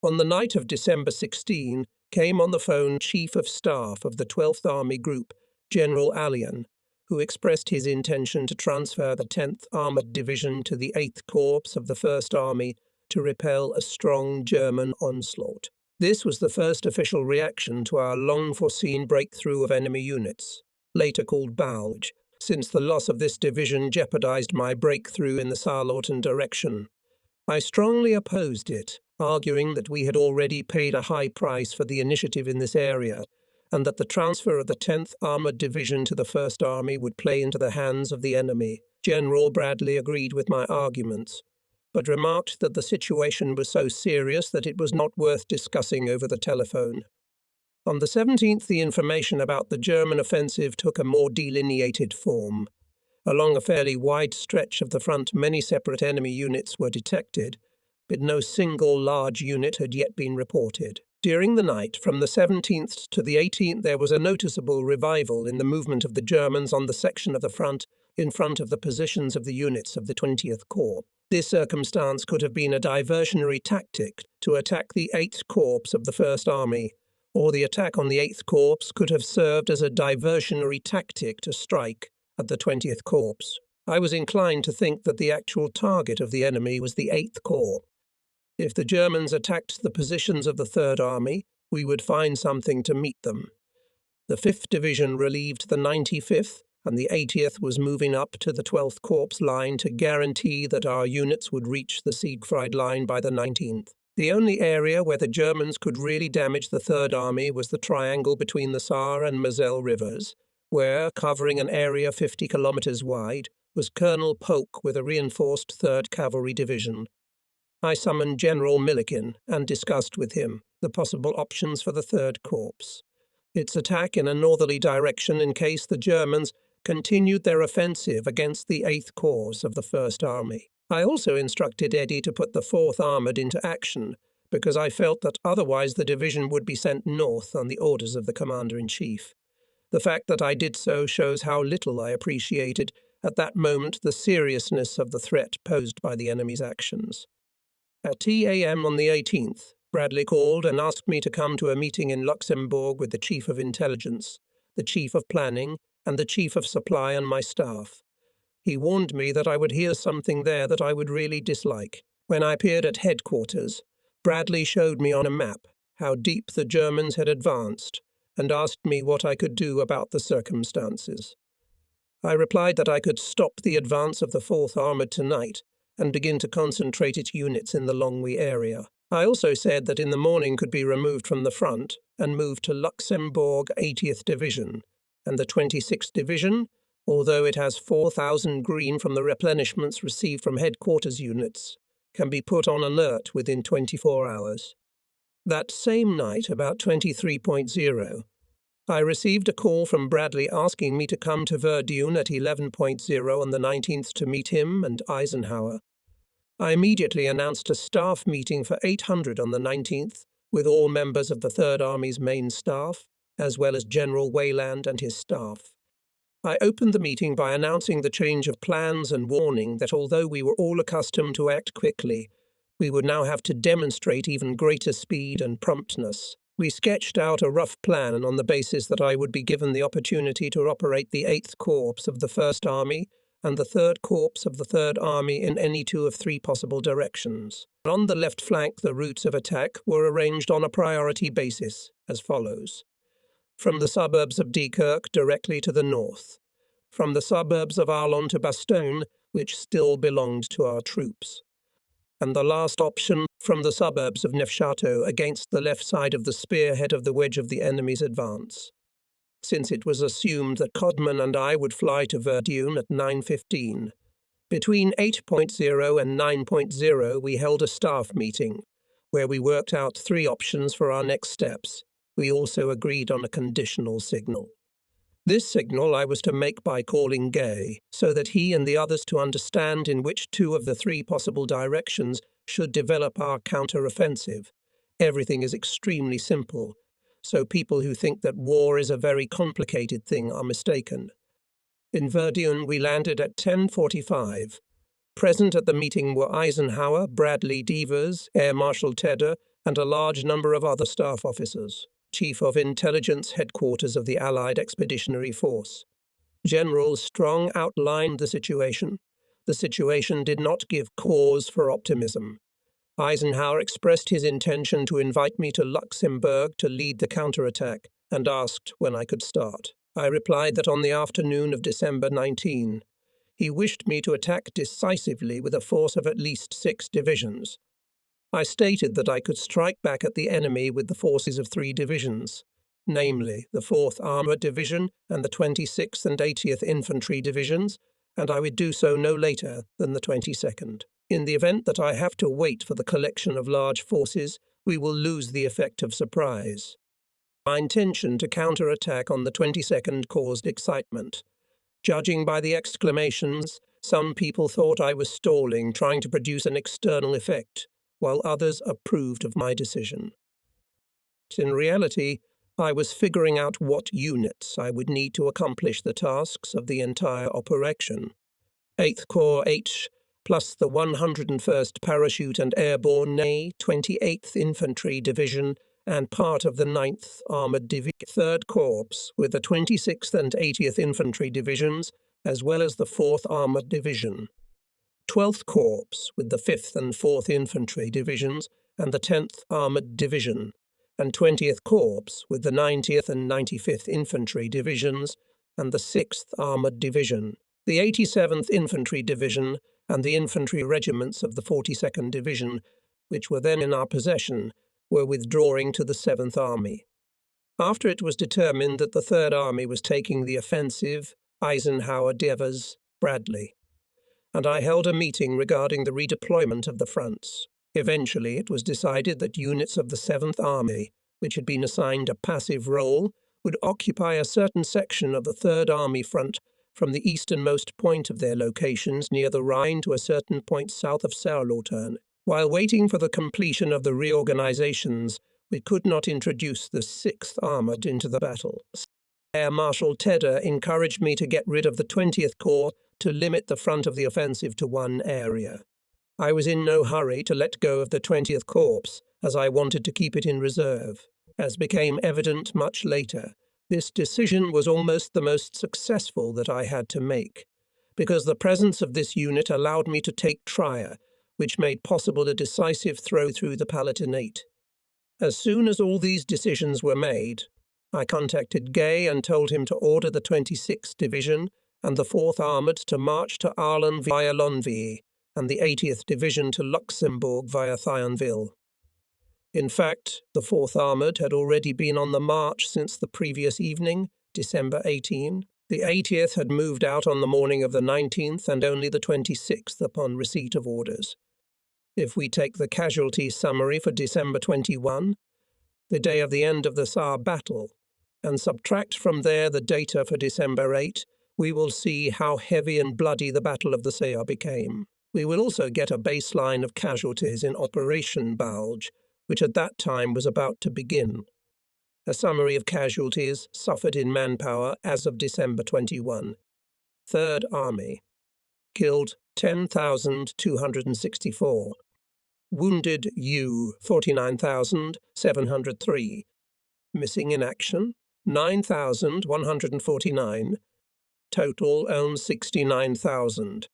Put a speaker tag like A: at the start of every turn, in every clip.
A: On the night of December 16, came on the phone Chief of Staff of the 12th Army Group, General Allian, who expressed his intention to transfer the 10th Armored Division to the 8th Corps of the 1st Army to repel a strong German onslaught. This was the first official reaction to our long-foreseen breakthrough of enemy units, later called Bulge, since the loss of this division jeopardized my breakthrough in the Saarlorten direction. I strongly opposed it, arguing that we had already paid a high price for the initiative in this area, and that the transfer of the 10th Armored Division to the 1st Army would play into the hands of the enemy. General Bradley agreed with my arguments, but remarked that the situation was so serious that it was not worth discussing over the telephone. On the 17th, the information about the German offensive took a more delineated form. Along a fairly wide stretch of the front, many separate enemy units were detected, but no single large unit had yet been reported. During the night, from the 17th to the 18th, there was a noticeable revival in the movement of the Germans on the section of the front in front of the positions of the units of the 20th Corps. This circumstance could have been a diversionary tactic to attack the 8th Corps of the 1st Army, or the attack on the 8th Corps could have served as a diversionary tactic to strike at the 20th Corps. I was inclined to think that the actual target of the enemy was the 8th Corps. If the Germans attacked the positions of the 3rd Army, we would find something to meet them. The 5th Division relieved the 95th, and the 80th was moving up to the 12th Corps line to guarantee that our units would reach the Siegfried line by the 19th. The only area where the Germans could really damage the 3rd Army was the triangle between the Saar and Moselle rivers, where, covering an area 50 kilometers wide, was Colonel Polk with a reinforced 3rd Cavalry Division. I summoned General Milliken and discussed with him the possible options for the 3rd Corps. Its attack in a northerly direction in case the Germans continued their offensive against the 8th Corps of the 1st Army. I also instructed Eddy to put the 4th Armoured into action, because I felt that otherwise the division would be sent north on the orders of the Commander-in-Chief. The fact that I did so shows how little I appreciated at that moment the seriousness of the threat posed by the enemy's actions. At 10 a.m. on the 18th, Bradley called and asked me to come to a meeting in Luxembourg with the Chief of Intelligence, the Chief of Planning, and the Chief of Supply and my staff. He warned me that I would hear something there that I would really dislike. When I appeared at headquarters, Bradley showed me on a map how deep the Germans had advanced and asked me what I could do about the circumstances. I replied that I could stop the advance of the 4th Armoured tonight and begin to concentrate its units in the Longwy area. I also said that in the morning could be removed from the front and moved to Luxembourg 80th Division, and the 26th Division, although it has 4,000 green from the replenishments received from headquarters units, can be put on alert within 24 hours. That same night, about 23.0, I received a call from Bradley asking me to come to Verdun at 11.0 on the 19th to meet him and Eisenhower. I immediately announced a staff meeting for 800 on the 19th, with all members of the 3rd Army's main staff, as well as General Weyland and his staff. I opened the meeting by announcing the change of plans and warning that although we were all accustomed to act quickly, we would now have to demonstrate even greater speed and promptness. We sketched out a rough plan on the basis that I would be given the opportunity to operate the 8th Corps of the 1st Army and the 3rd Corps of the 3rd Army in any two of three possible directions. On the left flank, the routes of attack were arranged on a priority basis, as follows. From the suburbs of Diekirch directly to the north. From the suburbs of Arlon to Bastone, which still belonged to our troops. And the last option, from the suburbs of Neufchâteau against the left side of the spearhead of the wedge of the enemy's advance. Since it was assumed that Codman and I would fly to Verdun at 9:15. Between 8.0 and 9.0 we held a staff meeting, where we worked out three options for our next steps. We also agreed on a conditional signal. This signal I was to make by calling Gay, so that he and the others to understand in which two of the three possible directions should develop our counteroffensive. Everything is extremely simple, so people who think that war is a very complicated thing are mistaken. In Verdun we landed at 10:45. Present at the meeting were Eisenhower, Bradley Devers, Air Marshal Tedder, and a large number of other staff officers. Chief of Intelligence Headquarters of the Allied Expeditionary Force. General Strong outlined the situation. The situation did not give cause for optimism. Eisenhower expressed his intention to invite me to Luxembourg to lead the counterattack and asked when I could start. I replied that on the afternoon of December 19, he wished me to attack decisively with a force of at least 6 divisions. I stated that I could strike back at the enemy with the forces of 3 divisions, namely the 4th Armoured Division and the 26th and 80th Infantry Divisions, and I would do so no later than the 22nd. In the event that I have to wait for the collection of large forces, we will lose the effect of surprise. My intention to counterattack on the 22nd caused excitement. Judging by the exclamations, some people thought I was stalling, trying to produce an external effect, while others approved of my decision. In reality, I was figuring out what units I would need to accomplish the tasks of the entire operation. 8th Corps H, plus the 101st Parachute and Airborne A, 28th Infantry Division, and part of the 9th Armoured Division, 3rd Corps, with the 26th and 80th Infantry Divisions, as well as the 4th Armoured Division. 12th Corps, with the 5th and 4th Infantry Divisions, and the 10th Armoured Division, and 20th Corps, with the 90th and 95th Infantry Divisions, and the 6th Armoured Division, the 87th Infantry Division, and the infantry regiments of the 42nd Division, which were then in our possession, were withdrawing to the 7th Army. After it was determined that the 3rd Army was taking the offensive, Eisenhower Devers, Bradley, and I held a meeting regarding the redeployment of the fronts. Eventually, it was decided that units of the 7th Army, which had been assigned a passive role, would occupy a certain section of the 3rd Army front from the easternmost point of their locations near the Rhine to a certain point south of Saarlautern. While waiting for the completion of the reorganizations, we could not introduce the 6th Armoured into the battle. Air Marshal Tedder encouraged me to get rid of the 20th Corps to limit the front of the offensive to one area. I was in no hurry to let go of the 20th Corps, as I wanted to keep it in reserve. As became evident much later, this decision was almost the most successful that I had to make, because the presence of this unit allowed me to take Trier, which made possible a decisive throw through the Palatinate. As soon as all these decisions were made, I contacted Gay and told him to order the 26th Division and the 4th Armoured to march to Arlon via Lonville, and the 80th Division to Luxembourg via Thionville. In fact, the 4th Armoured had already been on the march since the previous evening, December 18. The 80th had moved out on the morning of the 19th and only the 26th upon receipt of orders. If we take the casualty summary for December 21, the day of the end of the Saar battle, and subtract from there the data for December 8, we will see how heavy and bloody the Battle of the Saar became. We will also get a baseline of casualties in Operation Bulge, which at that time was about to begin. A summary of casualties suffered in manpower as of December 21. 3rd Army. Killed 10,264. Wounded U 49,703. Missing in action 9,149. Total owned 69,000.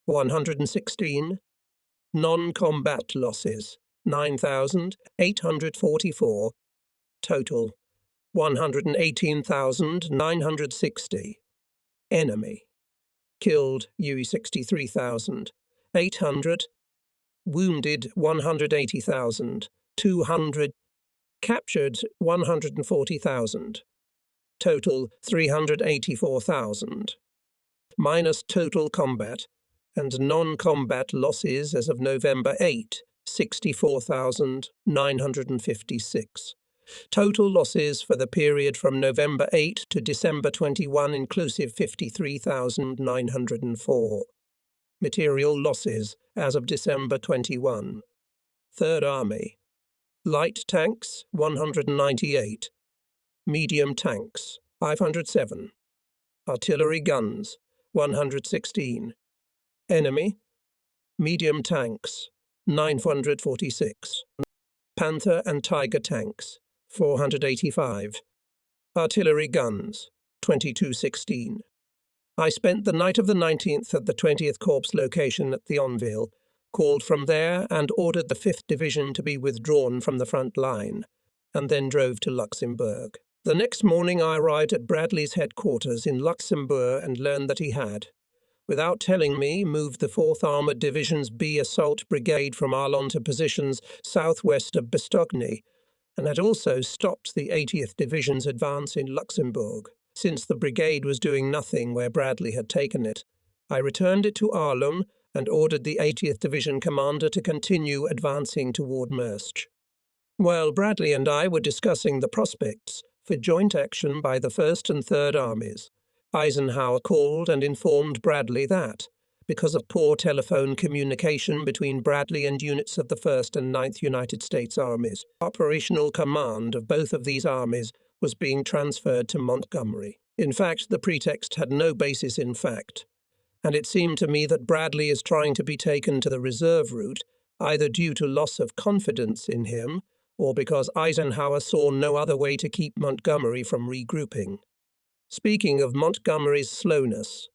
A: 116. Non-combat losses 9,844. Total 118,960. Enemy. Killed UE 63,800. Wounded 180,200. Captured 140,000. Total 384,000. Minus total combat and non-combat losses as of November 8, 64,956. Total losses for the period from November 8 to December 21 inclusive 53,904. Material losses as of December 21. 3rd Army. Light tanks 198. Medium tanks 507. Artillery guns 116. Enemy. Medium tanks 946. Panther and Tiger tanks, 485. Artillery guns, 2216. I spent the night of the 19th at the 20th Corps location at Thionville, called from there and ordered the 5th Division to be withdrawn from the front line, and then drove to Luxembourg. The next morning I arrived at Bradley's headquarters in Luxembourg and learned that he had, without telling me, moved the 4th Armoured Division's B Assault Brigade from Arlon to positions southwest of Bastone, and had also stopped the 80th Division's advance in Luxembourg. Since the brigade was doing nothing where Bradley had taken it, I returned it to Arlon and ordered the 80th Division commander to continue advancing toward Mersch. While Bradley and I were discussing the prospects for joint action by the 1st and 3rd Armies, Eisenhower called and informed Bradley that, because of poor telephone communication between Bradley and units of the 1st and 9th United States Armies, operational command of both of these armies was being transferred to Montgomery. In fact, the pretext had no basis in fact, and it seemed to me that Bradley is trying to be taken to the reserve route, either due to loss of confidence in him, or because Eisenhower saw no other way to keep Montgomery from regrouping. Speaking of Montgomery's slowness,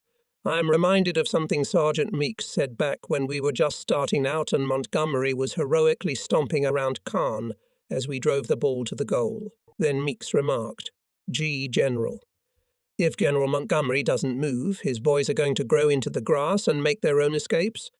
A: I am reminded of something Sergeant Meeks said back when we were just starting out and Montgomery was heroically stomping around Caen as we drove the ball to the goal. Then Meeks remarked, "Gee, General, if General Montgomery doesn't move, his boys are going to grow into the grass and make their own escapes."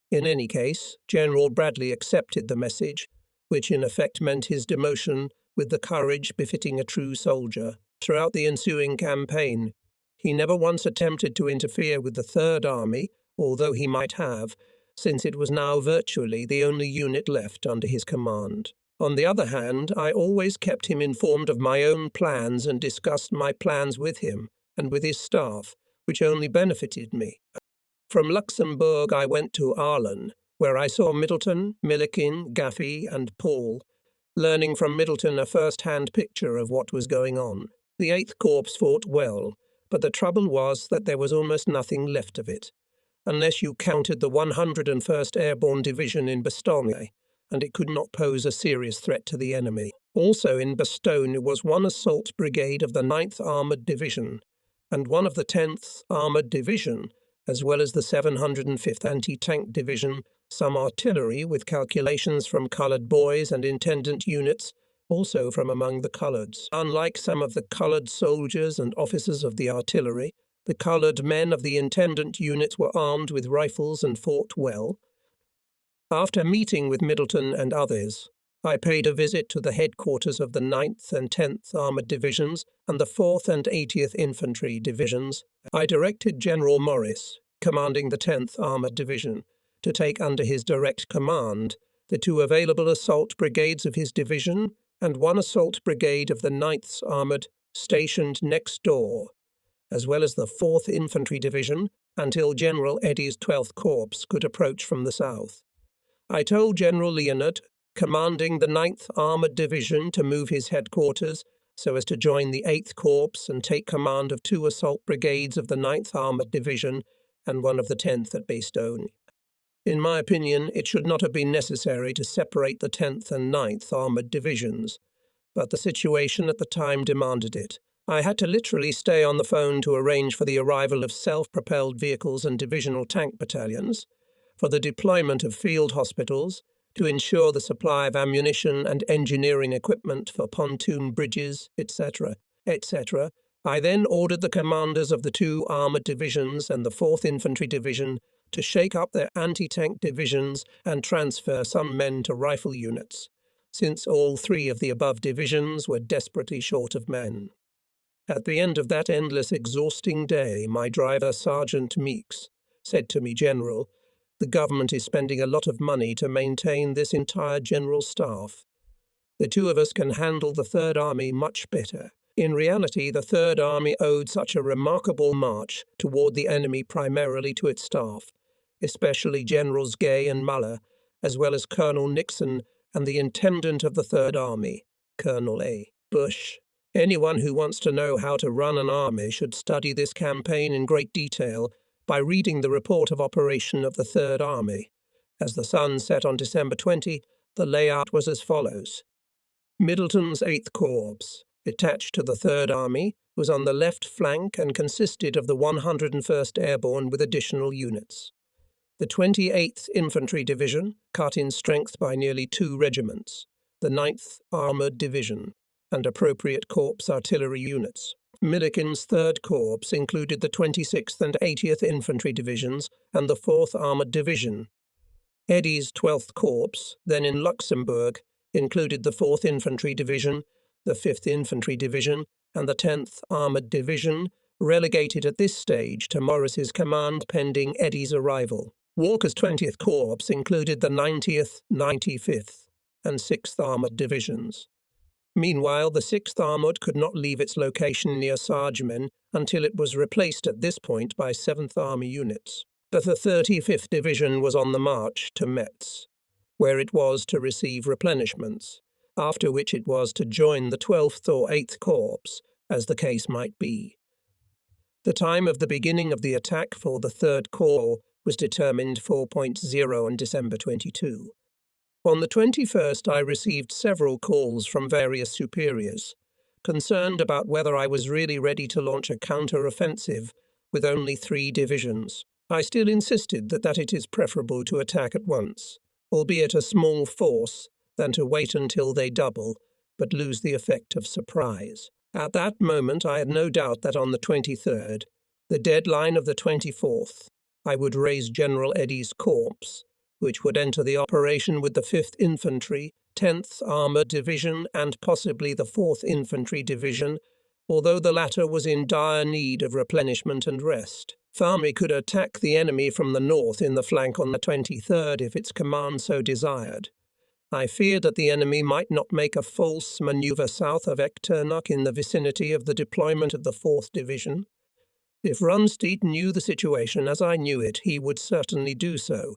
A: In any case, General Bradley accepted the message, which in effect meant his demotion with the courage befitting a true soldier. Throughout the ensuing campaign, he never once attempted to interfere with the Third Army, although he might have, since it was now virtually the only unit left under his command. On the other hand, I always kept him informed of my own plans and discussed my plans with him and with his staff, which only benefited me. From Luxembourg I went to Arlon, where I saw Middleton, Millikin, Gaffey, and Paul, learning from Middleton a first-hand picture of what was going on. The 8th Corps fought well, but the trouble was that there was almost nothing left of it, unless you counted the 101st Airborne Division in Bastone, and it could not pose a serious threat to the enemy. Also in Bastone was one assault brigade of the 9th Armoured Division, and one of the 10th Armoured Division, as well as the 705th Anti-Tank Division, some artillery with calculations from coloured boys and intendant units, also from among the coloureds. Unlike some of the coloured soldiers and officers of the artillery, the coloured men of the intendant units were armed with rifles and fought well. After meeting with Middleton and others, I paid a visit to the headquarters of the 9th and 10th Armoured Divisions and the 4th and 80th Infantry Divisions. I directed General Morris, commanding the 10th Armoured Division, to take under his direct command the 2 available assault brigades of his division and 1 assault brigade of the 9th Armoured stationed next door, as well as the 4th Infantry Division, until General Eddy's 12th Corps could approach from the south. I told General Leonard, commanding the 9th Armoured Division, to move his headquarters so as to join the 8th Corps and take command of 2 assault brigades of the 9th Armoured Division and 1 of the 10th at Bastone. In my opinion, it should not have been necessary to separate the 10th and 9th Armoured Divisions, but the situation at the time demanded it. I had to literally stay on the phone to arrange for the arrival of self-propelled vehicles and divisional tank battalions, for the deployment of field hospitals, to ensure the supply of ammunition and engineering equipment for pontoon bridges, etc., etc. I then ordered the commanders of the 2 armoured divisions and the 4th Infantry Division to shake up their anti-tank divisions and transfer some men to rifle units, since all 3 of the above divisions were desperately short of men. At the end of that endless, exhausting day, my driver, Sergeant Meeks, said to me, "General, the government is spending a lot of money to maintain this entire general staff. The 2 of us can handle the Third Army much better." In reality, the Third Army owed such a remarkable march toward the enemy primarily to its staff, especially Generals Gay and Muller, as well as Colonel Nixon and the Intendant of the Third Army, Colonel A. Bush. Anyone who wants to know how to run an army should study this campaign in great detail by reading the report of operation of the Third Army. As the sun set on December 20, The layout was as follows. Middleton's 8th Corps, attached to the 3rd Army, was on the left flank and consisted of the 101st Airborne with additional units. The 28th Infantry Division, cut in strength by nearly 2 regiments, the 9th Armoured Division, and appropriate Corps artillery units. Milliken's 3rd Corps included the 26th and 80th Infantry Divisions and the 4th Armoured Division. Eddy's 12th Corps, then in Luxembourg, included the 4th Infantry Division, the 5th Infantry Division, and the 10th Armoured Division, relegated at this stage to Morris's command pending Eddy's arrival. Walker's 20th Corps included the 90th, 95th, and 6th Armoured Divisions. Meanwhile, the 6th Armoured could not leave its location near Sargemen until it was replaced at this point by 7th Army units. The 35th Division was on the march to Metz, where it was to receive replenishments, after which it was to join the 12th or 8th Corps, as the case might be. The time of the beginning of the attack for the 3rd Corps was determined 4.0 on December 22. On the 21st, I received several calls from various superiors, concerned about whether I was really ready to launch a counteroffensive with only 3 divisions. I still insisted that it is preferable to attack at once, albeit a small force, than to wait until they double, but lose the effect of surprise. At that moment, I had no doubt that on the 23rd, the deadline of the 24th, I would raise General Eddy's corps, which would enter the operation with the 5th Infantry, 10th Armoured Division, and possibly the 4th Infantry Division, although the latter was in dire need of replenishment and rest. Army could attack the enemy from the north in the flank on the 23rd if its command so desired. I feared that the enemy might not make a false manoeuvre south of Echternach in the vicinity of the deployment of the 4th Division. If Rundstedt knew the situation as I knew it, he would certainly do so,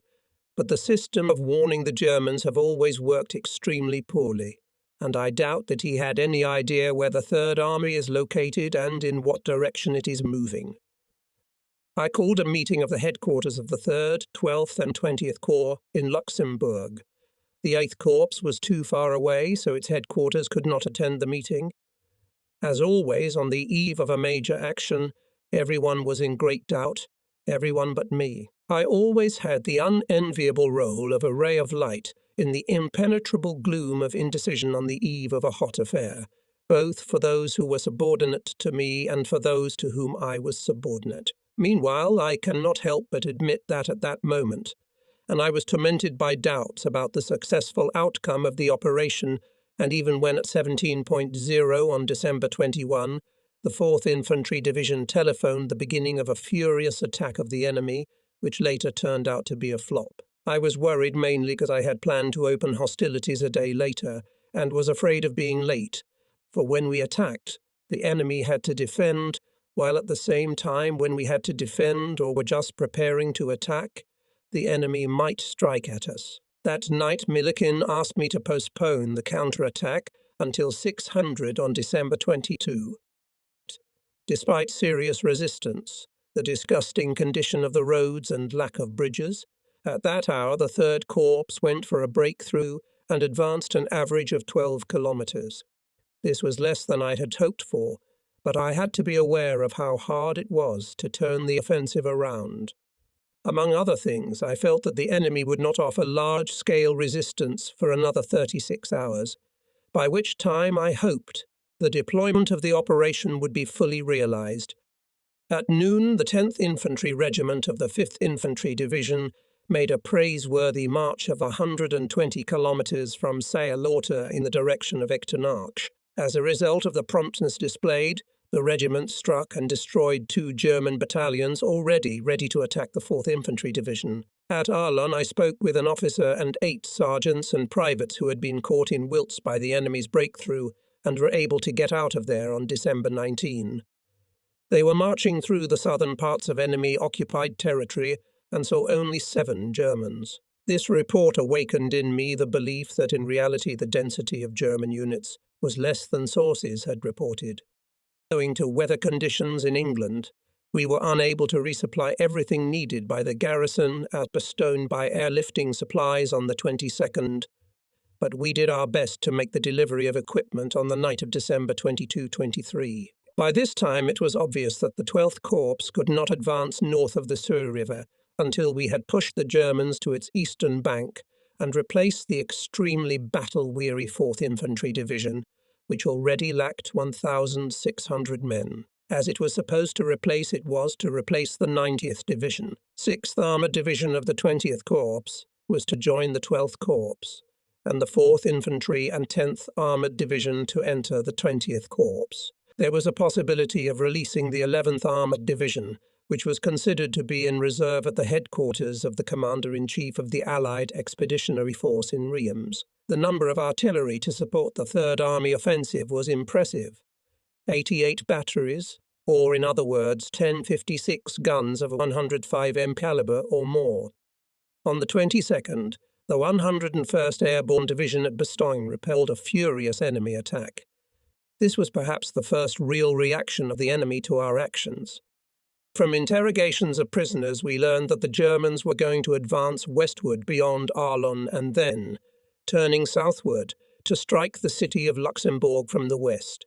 A: but the system of warning the Germans have always worked extremely poorly, and I doubt that he had any idea where the 3rd Army is located and in what direction it is moving. I called a meeting of the headquarters of the 3rd, 12th and 20th Corps in Luxembourg. The 8th Corps was too far away, so its headquarters could not attend the meeting. As always, on the eve of a major action, everyone was in great doubt, everyone but me. I always had the unenviable role of a ray of light in the impenetrable gloom of indecision on the eve of a hot affair, both for those who were subordinate to me and for those to whom I was subordinate. Meanwhile, I cannot help but admit that at that moment, and I was tormented by doubts about the successful outcome of the operation, and even when at 17.0 on December 21, the 4th Infantry Division telephoned the beginning of a furious attack of the enemy, which later turned out to be a flop. I was worried mainly because I had planned to open hostilities a day later, and was afraid of being late, for when we attacked, the enemy had to defend, while at the same time when we had to defend or were just preparing to attack, the enemy might strike at us. That night Milliken asked me to postpone the counterattack until 600 on December 22. Despite serious resistance, the disgusting condition of the roads and lack of bridges, at that hour the 3rd Corps went for a breakthrough and advanced an average of 12 kilometers. This was less than I had hoped for, but I had to be aware of how hard it was to turn the offensive around. Among other things, I felt that the enemy would not offer large-scale resistance for another 36 hours, by which time I hoped the deployment of the operation would be fully realized. At noon, the 10th Infantry Regiment of the 5th Infantry Division made a praiseworthy march of 120 kilometers from Sayerlorte in the direction of Echternach. As a result of the promptness displayed, the regiment struck and destroyed 2 German battalions already ready to attack the 4th Infantry Division. At Arlon, I spoke with an officer and 8 sergeants and privates who had been caught in Wiltz by the enemy's breakthrough and were able to get out of there on December 19. They were marching through the southern parts of enemy-occupied territory and saw only 7 Germans. This report awakened in me the belief that in reality the density of German units was less than sources had reported. Owing to weather conditions in England, we were unable to resupply everything needed by the garrison at Bastone by airlifting supplies on the 22nd. but we did our best to make the delivery of equipment on the night of December 22-23. By this time it was obvious that the 12th Corps could not advance north of the Sur River until we had pushed the Germans to its eastern bank and replaced the extremely battle-weary 4th Infantry Division, which already lacked 1,600 men. As it was supposed to replace, it was to replace the 90th Division. 6th Armoured Division of the 20th Corps was to join the 12th Corps, and the 4th Infantry and 10th Armoured Division to enter the 20th Corps. There was a possibility of releasing the 11th Armoured Division, which was considered to be in reserve at the headquarters of the Commander-in-Chief of the Allied Expeditionary Force in Reims. The number of artillery to support the Third Army offensive was impressive. 88 batteries, or in other words, 1056 guns of 105 M caliber or more. On the 22nd, the 101st Airborne Division at Bastone repelled a furious enemy attack. This was perhaps the first real reaction of the enemy to our actions. From interrogations of prisoners, we learned that the Germans were going to advance westward beyond Arlon and then, turning southward, to strike the city of Luxembourg from the west.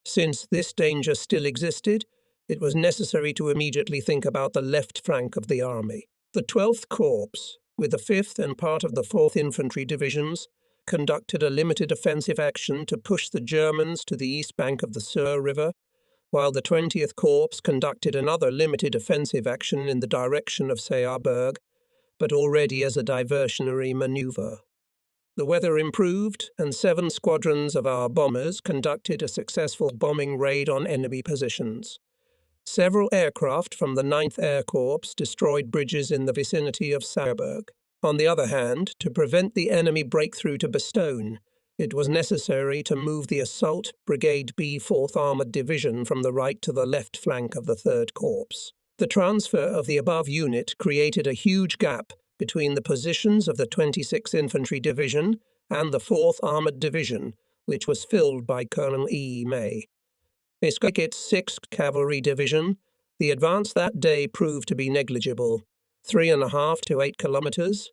A: Since this danger still existed, it was necessary to immediately think about the left flank of the army. The 12th Corps, with the 5th and part of the 4th Infantry Divisions, conducted a limited offensive action to push the Germans to the east bank of the Sur River, while the 20th Corps conducted another limited offensive action in the direction of Saarburg, but already as a diversionary maneuver. The weather improved, and 7 squadrons of our bombers conducted a successful bombing raid on enemy positions. Several aircraft from the 9th Air Corps destroyed bridges in the vicinity of Saarburg. On the other hand, to prevent the enemy breakthrough to Bastone, it was necessary to move the Assault Brigade B 4th Armoured Division from the right to the left flank of the 3rd Corps. The transfer of the above unit created a huge gap between the positions of the 26th Infantry Division and the 4th Armoured Division, which was filled by Colonel E. May. Its 6th Cavalry Division, the advance that day proved to be negligible, 3.5 to 8 kilometers.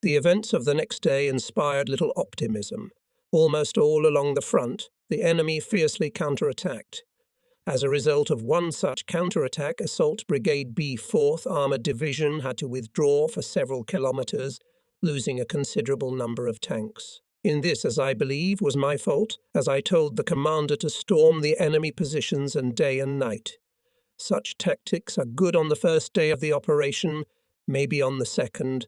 A: The events of the next day inspired little optimism. Almost all along the front, the enemy fiercely counterattacked. As a result of one such counterattack, Assault Brigade B 4th Armoured Division had to withdraw for several kilometers, losing a considerable number of tanks. In this, as I believe, was my fault, as I told the commander to storm the enemy positions and day and night. Such tactics are good on the first day of the operation, maybe on the second,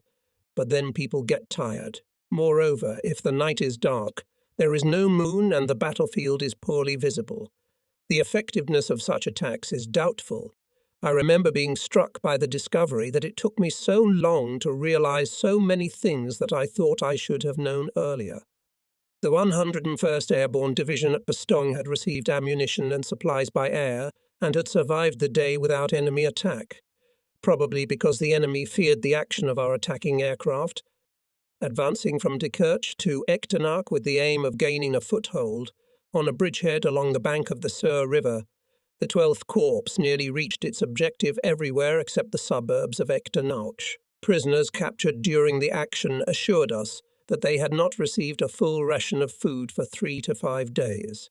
A: but then people get tired. Moreover, if the night is dark, there is no moon and the battlefield is poorly visible. The effectiveness of such attacks is doubtful. I remember being struck by the discovery that it took me so long to realize so many things that I thought I should have known earlier. The 101st Airborne Division at Bastone had received ammunition and supplies by air and had survived the day without enemy attack, probably because the enemy feared the action of our attacking aircraft. Advancing from Dekirch to Echternach with the aim of gaining a foothold on a bridgehead along the bank of the Sur River, the 12th Corps nearly reached its objective everywhere except the suburbs of Echternach. Prisoners captured during the action assured us that they had not received a full ration of food for 3 to 5 days.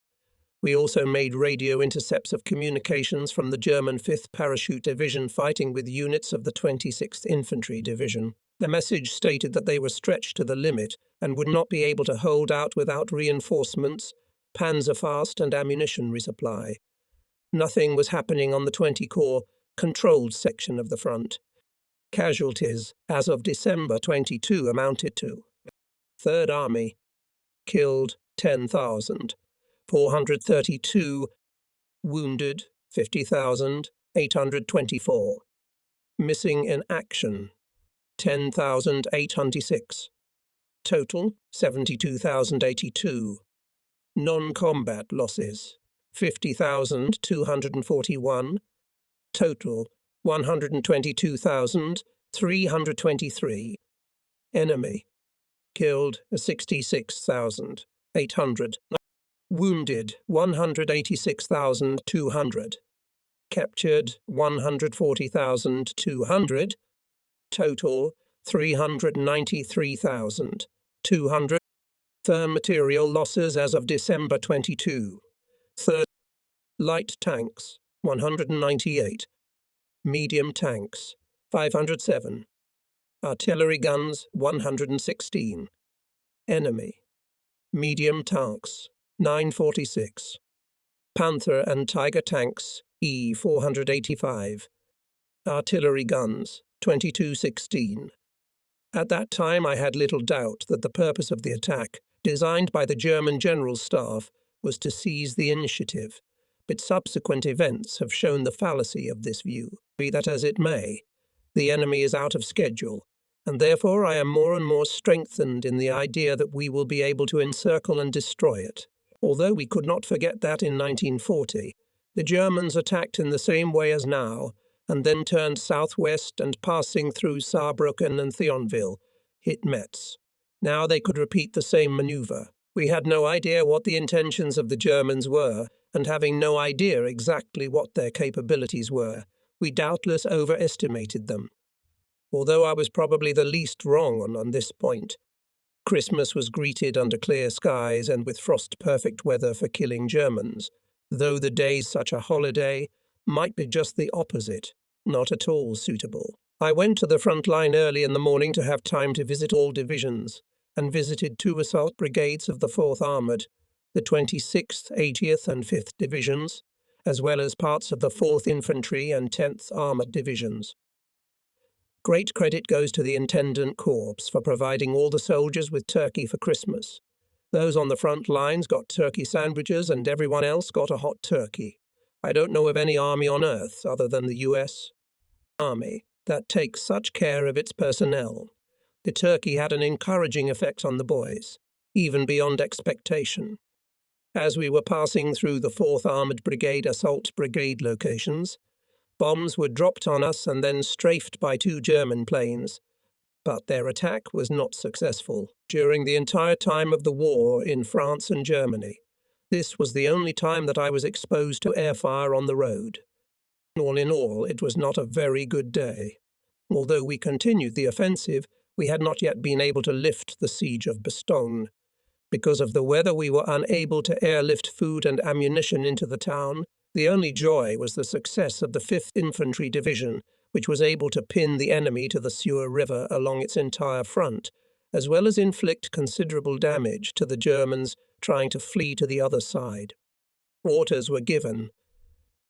A: We also made radio intercepts of communications from the German 5th Parachute Division fighting with units of the 26th Infantry Division. The message stated that they were stretched to the limit and would not be able to hold out without reinforcements, Panzerfaust and ammunition resupply. Nothing was happening on the 20 Corps controlled section of the front. Casualties, as of December 22, amounted to: Third Army, killed 10,000, 432, wounded 50,824, missing in action 10,806, total 72,082, non-combat losses 50,241, total 122,323, enemy killed 66,800, wounded 186,200, captured 140,200, total 393,200. Firm material losses as of December 22. Third, light tanks, 198. Medium tanks, 507. Artillery guns, 116. Enemy. Medium tanks, 946. Panther and Tiger tanks, E-485. Artillery guns, 2216. At that time I had little doubt that the purpose of the attack, designed by the German General Staff, was to seize the initiative, but subsequent events have shown the fallacy of this view. Be that as it may, the enemy is out of schedule, and therefore I am more and more strengthened in the idea that we will be able to encircle and destroy it. Although we could not forget that in 1940, the Germans attacked in the same way as now, and then turned southwest and, passing through Saarbrücken and Thionville, hit Metz. Now they could repeat the same maneuver. We had no idea what the intentions of the Germans were, and having no idea exactly what their capabilities were, we doubtless overestimated them. Although I was probably the least wrong on this point. Christmas was greeted under clear skies and with frost-perfect weather for killing Germans, though the days such a holiday might be just the opposite, not at all suitable. I went to the front line early in the morning to have time to visit all divisions, and visited 2 assault brigades of the 4th Armoured, the 26th, 80th and 5th Divisions, as well as parts of the 4th Infantry and 10th Armoured Divisions. Great credit goes to the Intendant Corps for providing all the soldiers with turkey for Christmas. Those on the front lines got turkey sandwiches and everyone else got a hot turkey. I don't know of any army on earth, other than the U.S. Army, that takes such care of its personnel. The turkey had an encouraging effect on the boys, even beyond expectation. As we were passing through the 4th Armoured Brigade Assault Brigade locations, bombs were dropped on us and then strafed by 2 German planes. But their attack was not successful during the entire time of the war in France and Germany. This was the only time that I was exposed to air fire on the road. All in all, it was not a very good day. Although we continued the offensive, we had not yet been able to lift the siege of Bastone. Because of the weather, we were unable to airlift food and ammunition into the town. The only joy was the success of the 5th Infantry Division, which was able to pin the enemy to the Sewer River along its entire front, as well as inflict considerable damage to the Germans trying to flee to the other side. Orders were given.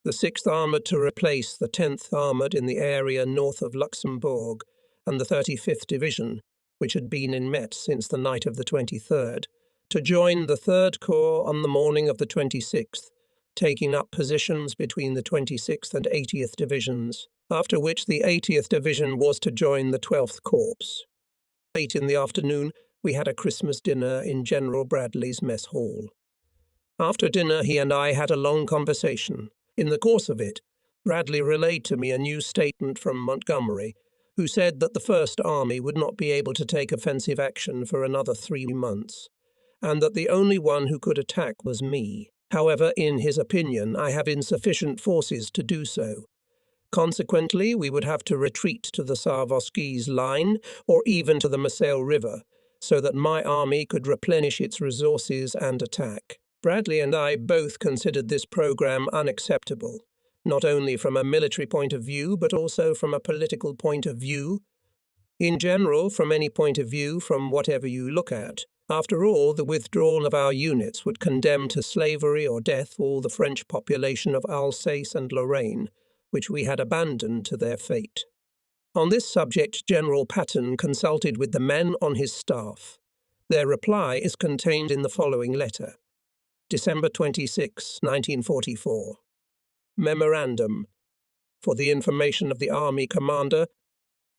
A: The 6th Armoured to replace the 10th Armoured in the area north of Luxembourg, and the 35th Division, which had been in Metz since the night of the 23rd, to join the 3rd Corps on the morning of the 26th, taking up positions between the 26th and 80th Divisions, after which the 80th Division was to join the 12th Corps. Late in the afternoon, we had a Christmas dinner in General Bradley's mess hall. After dinner, he and I had a long conversation. In the course of it, Bradley relayed to me a new statement from Montgomery, who said that the First Army would not be able to take offensive action for another 3 months, and that the only one who could attack was me. However, in his opinion, I have insufficient forces to do so. Consequently, we would have to retreat to the Sarvoskis line or even to the Moselle River, so that my army could replenish its resources and attack. Bradley and I both considered this program unacceptable, not only from a military point of view, but also from a political point of view. In general, from any point of view, from whatever you look at. After all, the withdrawal of our units would condemn to slavery or death all the French population of Alsace and Lorraine, which we had abandoned to their fate. On this subject, General Patton consulted with the men on his staff. Their reply is contained in the following letter. December 26, 1944. Memorandum. For the information of the Army Commander,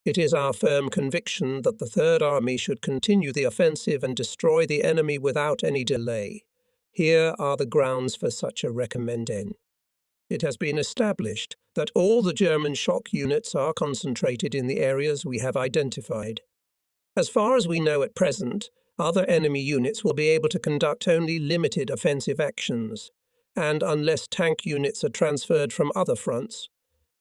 A: it is our firm conviction that the Third Army should continue the offensive and destroy the enemy without any delay. Here are the grounds for such a recommendation. It has been established that all the German shock units are concentrated in the areas we have identified. As far as we know at present, other enemy units will be able to conduct only limited offensive actions, and unless tank units are transferred from other fronts,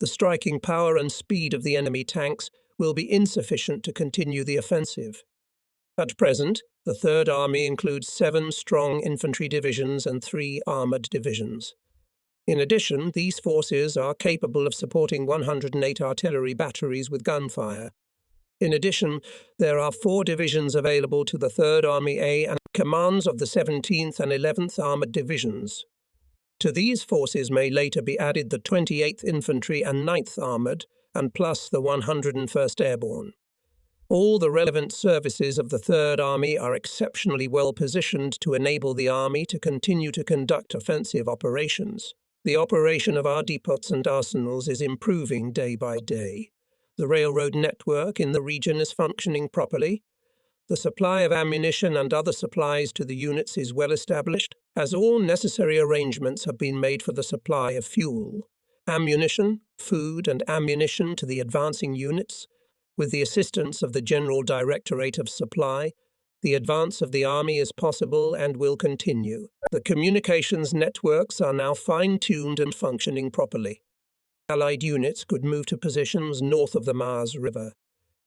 A: the striking power and speed of the enemy tanks will be insufficient to continue the offensive. At present, The Third Army includes 7 strong infantry divisions and 3 armoured divisions. In addition, these forces are capable of supporting 108 artillery batteries with gunfire. In addition, there are 4 divisions available to the 3rd Army A and commands of the 17th and 11th Armoured Divisions. To these forces may later be added the 28th Infantry and 9th Armoured, and plus the 101st Airborne. All the relevant services of the Third Army are exceptionally well positioned to enable the Army to continue to conduct offensive operations. The operation of our depots and arsenals is improving day by day. The railroad network in the region is functioning properly. The supply of ammunition and other supplies to the units is well established, as all necessary arrangements have been made for the supply of fuel, ammunition, food and ammunition to the advancing units. With the assistance of the General Directorate of Supply, the advance of the Army is possible and will continue. The communications networks are now fine-tuned and functioning properly. Allied units could move to positions north of the Mars River,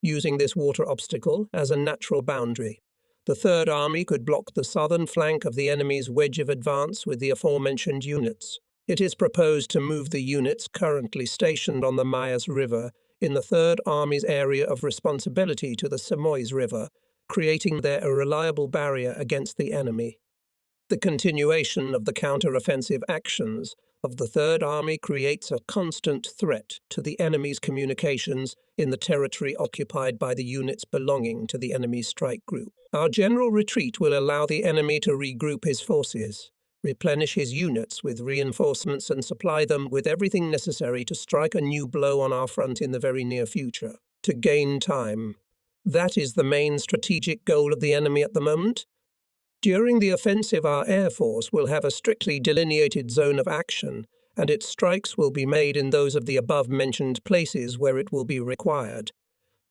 A: using this water obstacle as a natural boundary. The Third Army could block the southern flank of the enemy's wedge of advance with the aforementioned units. It is proposed to move the units currently stationed on the Mars River in the Third Army's area of responsibility to the Semoise River, creating there a reliable barrier against the enemy. The continuation of the counteroffensive actions of the Third Army creates a constant threat to the enemy's communications in the territory occupied by the units belonging to the enemy's strike group. Our general retreat will allow the enemy to regroup his forces, replenish his units with reinforcements and supply them with everything necessary to strike a new blow on our front in the very near future. To gain time. That is the main strategic goal of the enemy at the moment. During the offensive, our Air Force will have a strictly delineated zone of action, and its strikes will be made in those of the above-mentioned places where it will be required,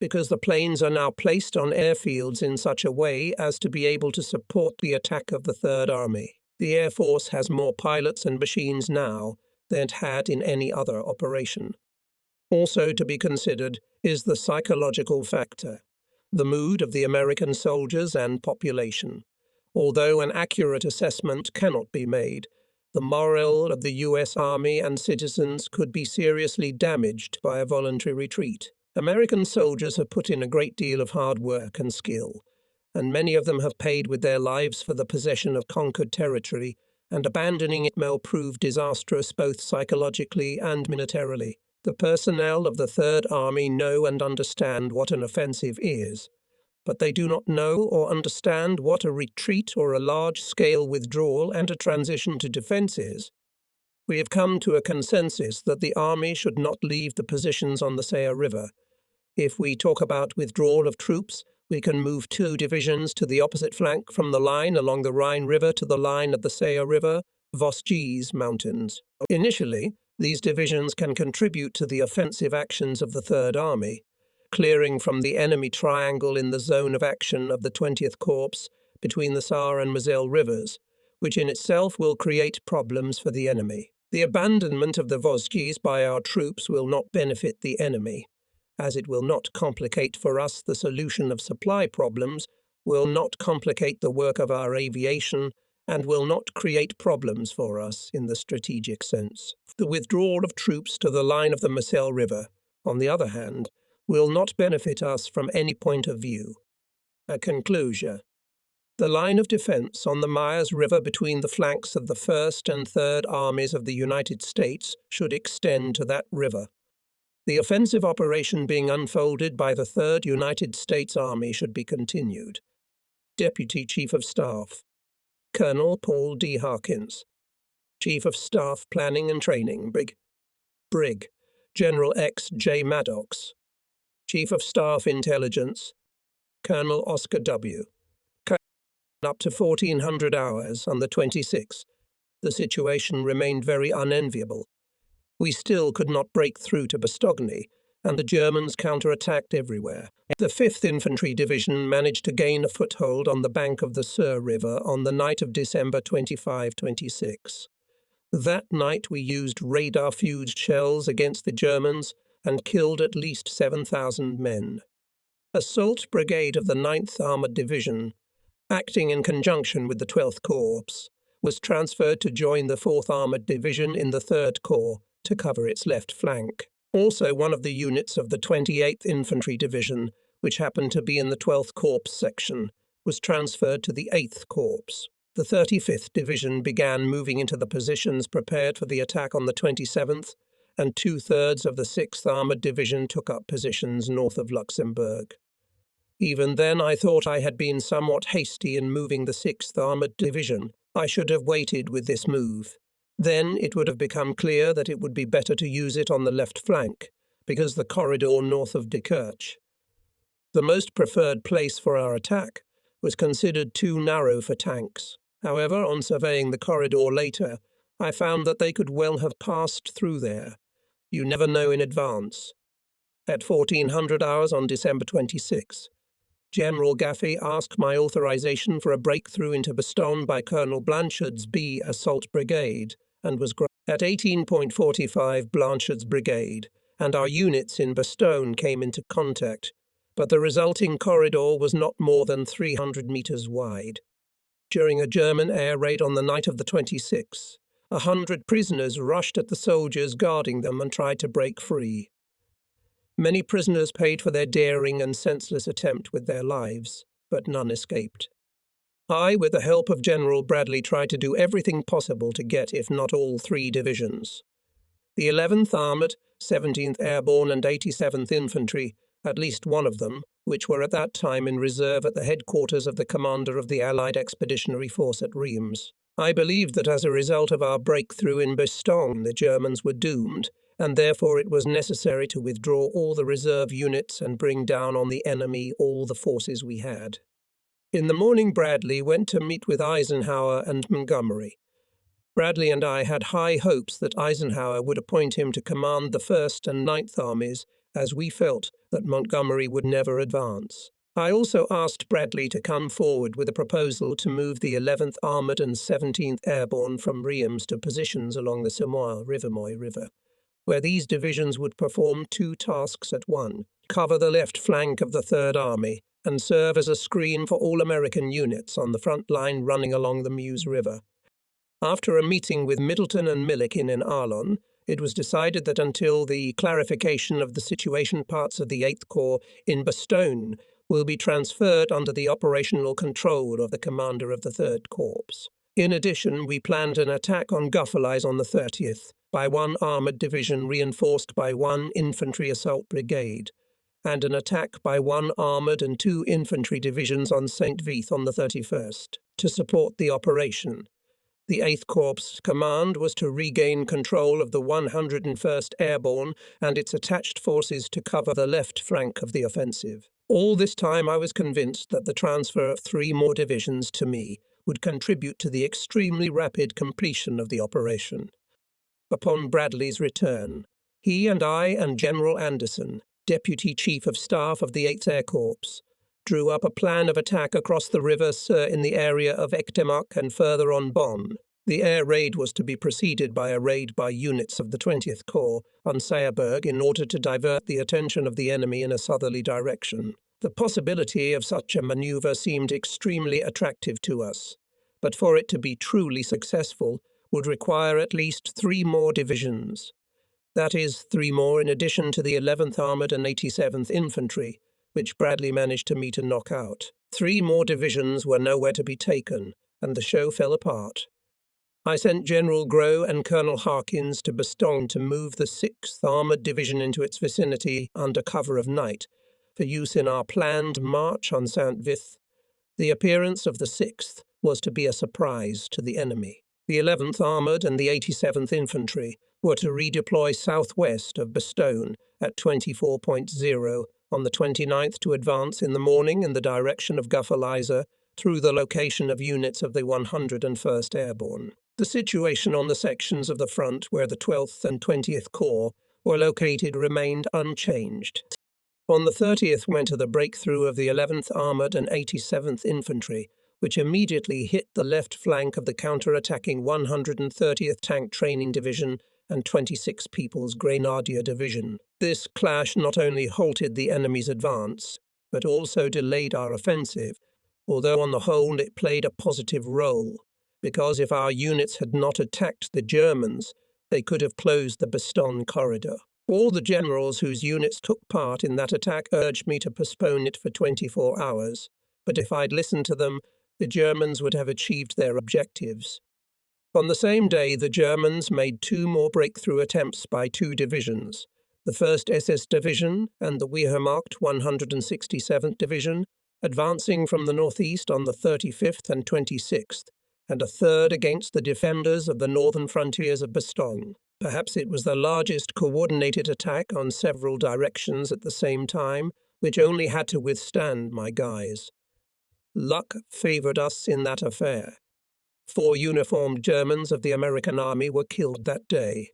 A: because the planes are now placed on airfields in such a way as to be able to support the attack of the Third Army. The Air Force has more pilots and machines now than it had in any other operation. Also to be considered is the psychological factor, the mood of the American soldiers and population. Although an accurate assessment cannot be made, the morale of the U.S. Army and citizens could be seriously damaged by a voluntary retreat. American soldiers have put in a great deal of hard work and skill, and many of them have paid with their lives for the possession of conquered territory, and abandoning it may prove disastrous both psychologically and militarily. The personnel of the Third Army know and understand what an offensive is, but they do not know or understand what a retreat or a large-scale withdrawal and a transition to defense is. We have come to a consensus that the Army should not leave the positions on the Seine River. If we talk about withdrawal of troops, we can move 2 divisions to the opposite flank from the line along the Rhine River to the line of the Seine River, Vosges Mountains. Initially, these divisions can contribute to the offensive actions of the Third Army, clearing from the enemy triangle in the zone of action of the 20th Corps between the Saar and Moselle rivers, which in itself will create problems for the enemy. The abandonment of the Vosges by our troops will not benefit the enemy, as it will not complicate for us the solution of supply problems, will not complicate the work of our aviation, and will not create problems for us in the strategic sense. The withdrawal of troops to the line of the Moselle River, on the other hand, will not benefit us from any point of view. A conclusion. The line of defense on the Mars River between the flanks of the First and Third Armies of the United States should extend to that river. The offensive operation being unfolded by the Third United States Army should be continued. Deputy Chief of Staff, Colonel Paul D. Harkins. Chief of Staff Planning and Training, Brig. General X. J. Maddox. Chief of Staff Intelligence, Colonel Oscar W. Up to 1400 hours on the 26th, the situation remained very unenviable. We still could not break through to Bastone, and the Germans counterattacked everywhere. The 5th Infantry Division managed to gain a foothold on the bank of the Sur River on the night of December 25-26. That night we used radar-fused shells against the Germans and killed at least 7,000 men. Assault Brigade of the 9th Armoured Division acting in conjunction with the 12th Corps, was transferred to join the 4th Armoured Division in the 3rd Corps to cover its left flank. Also, one of the units of the 28th Infantry Division, which happened to be in the 12th Corps section, was transferred to the 8th Corps. The 35th Division began moving into the positions prepared for the attack on the 27th, and 2/3 of the 6th Armoured Division took up positions north of Luxembourg. Even then, I thought I had been somewhat hasty in moving the 6th Armoured Division. I should have waited with this move. Then it would have become clear that it would be better to use it on the left flank, because the corridor north of Dekirch, the most preferred place for our attack, was considered too narrow for tanks. However, on surveying the corridor later, I found that they could well have passed through there. You never know in advance. At 1400 hours on December 26, General Gaffey asked my authorization for a breakthrough into Bastone by Colonel Blanchard's B Assault Brigade, and was granted. At 18.45, Blanchard's brigade and our units in Bastone came into contact, but the resulting corridor was not more than 300 meters wide. During a German air raid on the night of the 26th, 100 prisoners rushed at the soldiers guarding them and tried to break free. Many prisoners paid for their daring and senseless attempt with their lives, but none escaped. I, with the help of General Bradley, tried to do everything possible to get, if not all, 3 divisions. The 11th Armoured, 17th Airborne and 87th Infantry, at least one of them, which were at that time in reserve at the headquarters of the commander of the Allied Expeditionary Force at Reims. I believed that as a result of our breakthrough in Bastone, the Germans were doomed, and therefore it was necessary to withdraw all the reserve units and bring down on the enemy all the forces we had. In the morning, Bradley went to meet with Eisenhower and Montgomery. Bradley and I had high hopes that Eisenhower would appoint him to command the 1st and 9th Armies, as we felt that Montgomery would never advance. I also asked Bradley to come forward with a proposal to move the 11th Armoured and 17th Airborne from Reims to positions along the Semoy River, where these divisions would perform 2 tasks at one: cover the left flank of the 3rd Army and serve as a screen for all American units on the front line running along the Meuse River. After a meeting with Middleton and Milliken in Arlon, it was decided that until the clarification of the situation, parts of the 8th Corps in Bastone will be transferred under the operational control of the commander of the 3rd Corps. In addition, we planned an attack on Guffalais on the 30th by 1 armoured division reinforced by 1 infantry assault brigade, and an attack by 1 armoured and 2 infantry divisions on St. Vith on the 31st to support the operation. The 8th Corps command was to regain control of the 101st Airborne and its attached forces to cover the left flank of the offensive. All this time I was convinced that the transfer of 3 more divisions to me would contribute to the extremely rapid completion of the operation. Upon Bradley's return, he and I and General Anderson, Deputy Chief of Staff of the 8th Air Corps, drew up a plan of attack across the river in the area of Echtemark and further on Bonn. The air raid was to be preceded by a raid by units of the 20th Corps on Seerberg in order to divert the attention of the enemy in a southerly direction. The possibility of such a maneuver seemed extremely attractive to us, but for it to be truly successful would require at least 3 more divisions. That is, 3 more in addition to the 11th Armoured and 87th Infantry, which Bradley managed to meet and knock out. 3 more divisions were nowhere to be taken, and the show fell apart. I sent General Gros and Colonel Harkins to Bastone to move the 6th Armoured Division into its vicinity under cover of night, for use in our planned march on St. Vith. The appearance of the 6th was to be a surprise to the enemy. The 11th Armoured and the 87th Infantry were to redeploy southwest of Bastone at 24.0 on the 29th to advance in the morning in the direction of Guffalais through the location of units of the 101st Airborne. The situation on the sections of the front where the 12th and 20th Corps were located remained unchanged. On the 30th went to the breakthrough of the 11th Armoured and 87th Infantry, which immediately hit the left flank of the counter-attacking 130th Tank Training Division and 26 People's Grenadier Division. This clash not only halted the enemy's advance, but also delayed our offensive, although on the whole it played a positive role, because if our units had not attacked the Germans, they could have closed the Bastone corridor. All the generals whose units took part in that attack urged me to postpone it for 24 hours, but if I'd listened to them, the Germans would have achieved their objectives. On the same day, the Germans made 2 more breakthrough attempts by 2 divisions, the 1st SS Division and the Wehrmacht 167th Division, advancing from the northeast on the 35th and 26th, and a third against the defenders of the northern frontiers of Bastone. Perhaps it was the largest coordinated attack on several directions at the same time, which only had to withstand my guys. Luck favoured us in that affair. 4 uniformed Germans of the American Army were killed that day,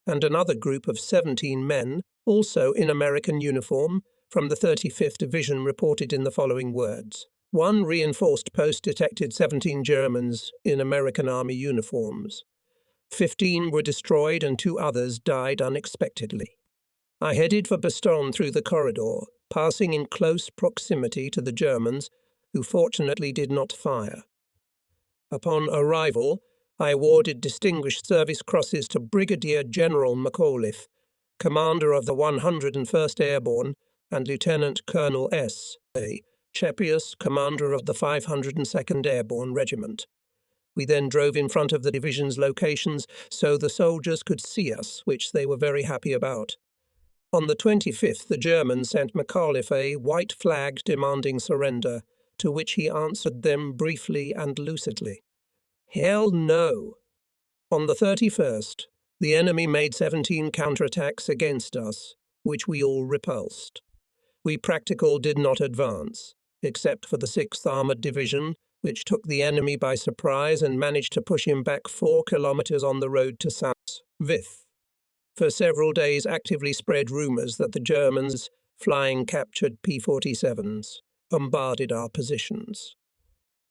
A: and another group of 17 men, also in American uniform, from the 35th Division reported in the following words. One reinforced post detected 17 Germans in American Army uniforms. 15 were destroyed and 2 others died unexpectedly. I headed for Bastone through the corridor, passing in close proximity to the Germans, who fortunately did not fire. Upon arrival, I awarded Distinguished Service Crosses to Brigadier General McAuliffe, commander of the 101st Airborne, and Lieutenant Colonel S. A. Chepius, commander of the 502nd Airborne Regiment. We then drove in front of the division's locations so the soldiers could see us, which they were very happy about. On the 25th, the Germans sent McAuliffe a white flag demanding surrender, to which he answered them briefly and lucidly. Hell no! On the 31st, the enemy made 17 counterattacks against us, which we all repulsed. We practical did not advance, except for the 6th Armoured Division, which took the enemy by surprise and managed to push him back 4 kilometers on the road to Saint-Vith. For several days actively spread rumors that the Germans, flying captured P-47s, bombarded our positions.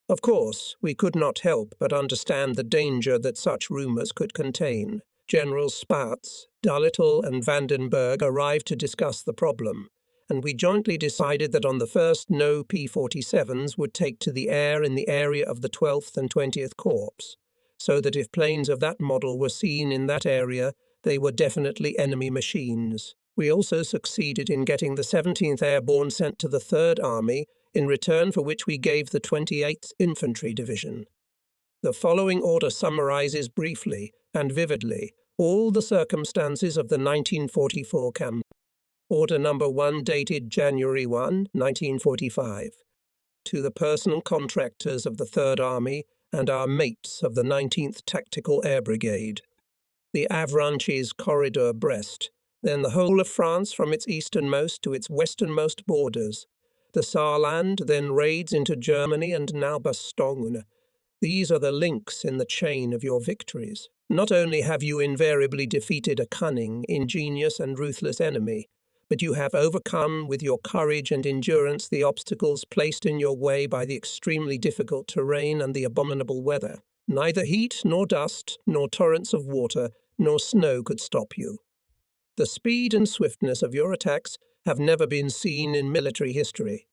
A: Of course, we could not help but understand the danger that such rumors could contain. Generals Spaatz, Doolittle and Vandenberg arrived to discuss the problem, and we jointly decided that on the first no P-47s would take to the air in the area of the 12th and 20th Corps, so that if planes of that model were seen in that area, they were definitely enemy machines. We also succeeded in getting the 17th Airborne sent to the 3rd Army, in return for which we gave the 28th Infantry Division. The following order summarizes briefly and vividly all the circumstances of the 1944 campaign. Order number 1 dated January 1, 1945. To the personal contractors of the 3rd Army and our mates of the 19th Tactical Air Brigade. The Avranches corridor Brest, then the whole of France from its easternmost to its westernmost borders. The Saarland then raids into Germany and now Bastone. These are the links in the chain of your victories. Not only have you invariably defeated a cunning, ingenious and ruthless enemy, but you have overcome with your courage and endurance the obstacles placed in your way by the extremely difficult terrain and the abominable weather. Neither heat nor dust, nor torrents of water, nor snow could stop you. The speed and swiftness of your attacks have never been seen in military history.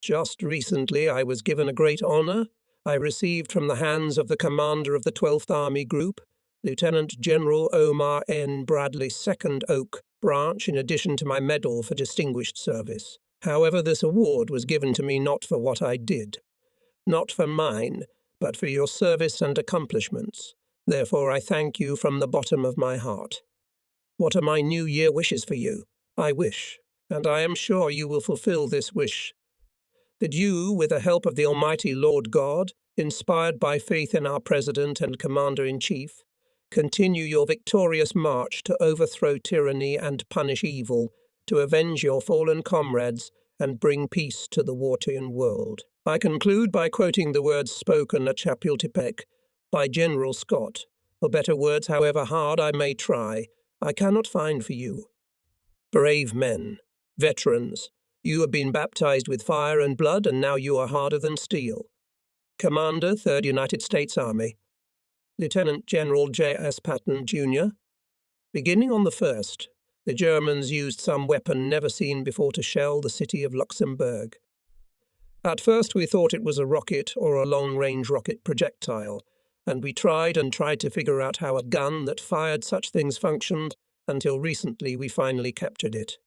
A: Just recently I was given a great honor. I received from the hands of the commander of the 12th Army Group, Lieutenant General Omar N. Bradley, 2nd Oak Branch, in addition to my medal for distinguished service. However, this award was given to me not for what I did, not for mine, but for your service and accomplishments. Therefore, I thank you from the bottom of my heart. What are my New Year wishes for you? I wish, and I am sure you will fulfill this wish, that you, with the help of the Almighty Lord God, inspired by faith in our President and Commander-in-Chief, continue your victorious march to overthrow tyranny and punish evil, to avenge your fallen comrades and bring peace to the war-torn world. I conclude by quoting the words spoken at Chapultepec by General Scott. For better words, however hard I may try, I cannot find for you. Brave men, veterans, you have been baptized with fire and blood, and now you are harder than steel. Commander, 3rd United States Army, Lieutenant General J.S. Patton, Jr. Beginning on the 1st, the Germans used some weapon never seen before to shell the city of Luxembourg. At first we thought it was a rocket or a long-range rocket projectile, and we tried to figure out how a gun that fired such things functioned until recently we finally captured it.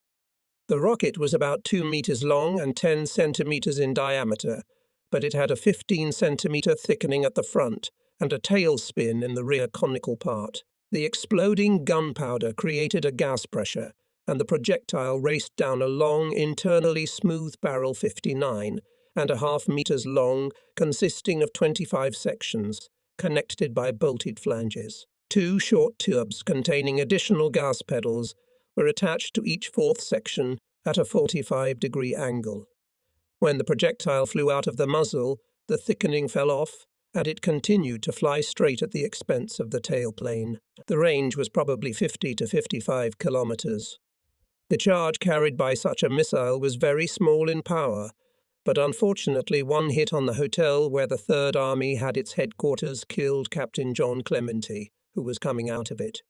A: The rocket was about 2 meters long and 10 centimeters in diameter, but it had a 15-centimeter thickening at the front and a tail spin in the rear conical part. The exploding gunpowder created a gas pressure, and the projectile raced down a long, internally smooth barrel 59.5 meters long, consisting of 25 sections, connected by bolted flanges. 2 short tubes containing additional gas pedals were attached to each fourth section at a 45-degree angle. When the projectile flew out of the muzzle, the thickening fell off, and it continued to fly straight at the expense of the tailplane. The range was probably 50 to 55 kilometers. The charge carried by such a missile was very small in power, but unfortunately one hit on the hotel where the Third Army had its headquarters killed Captain John Clementi, who was coming out of it.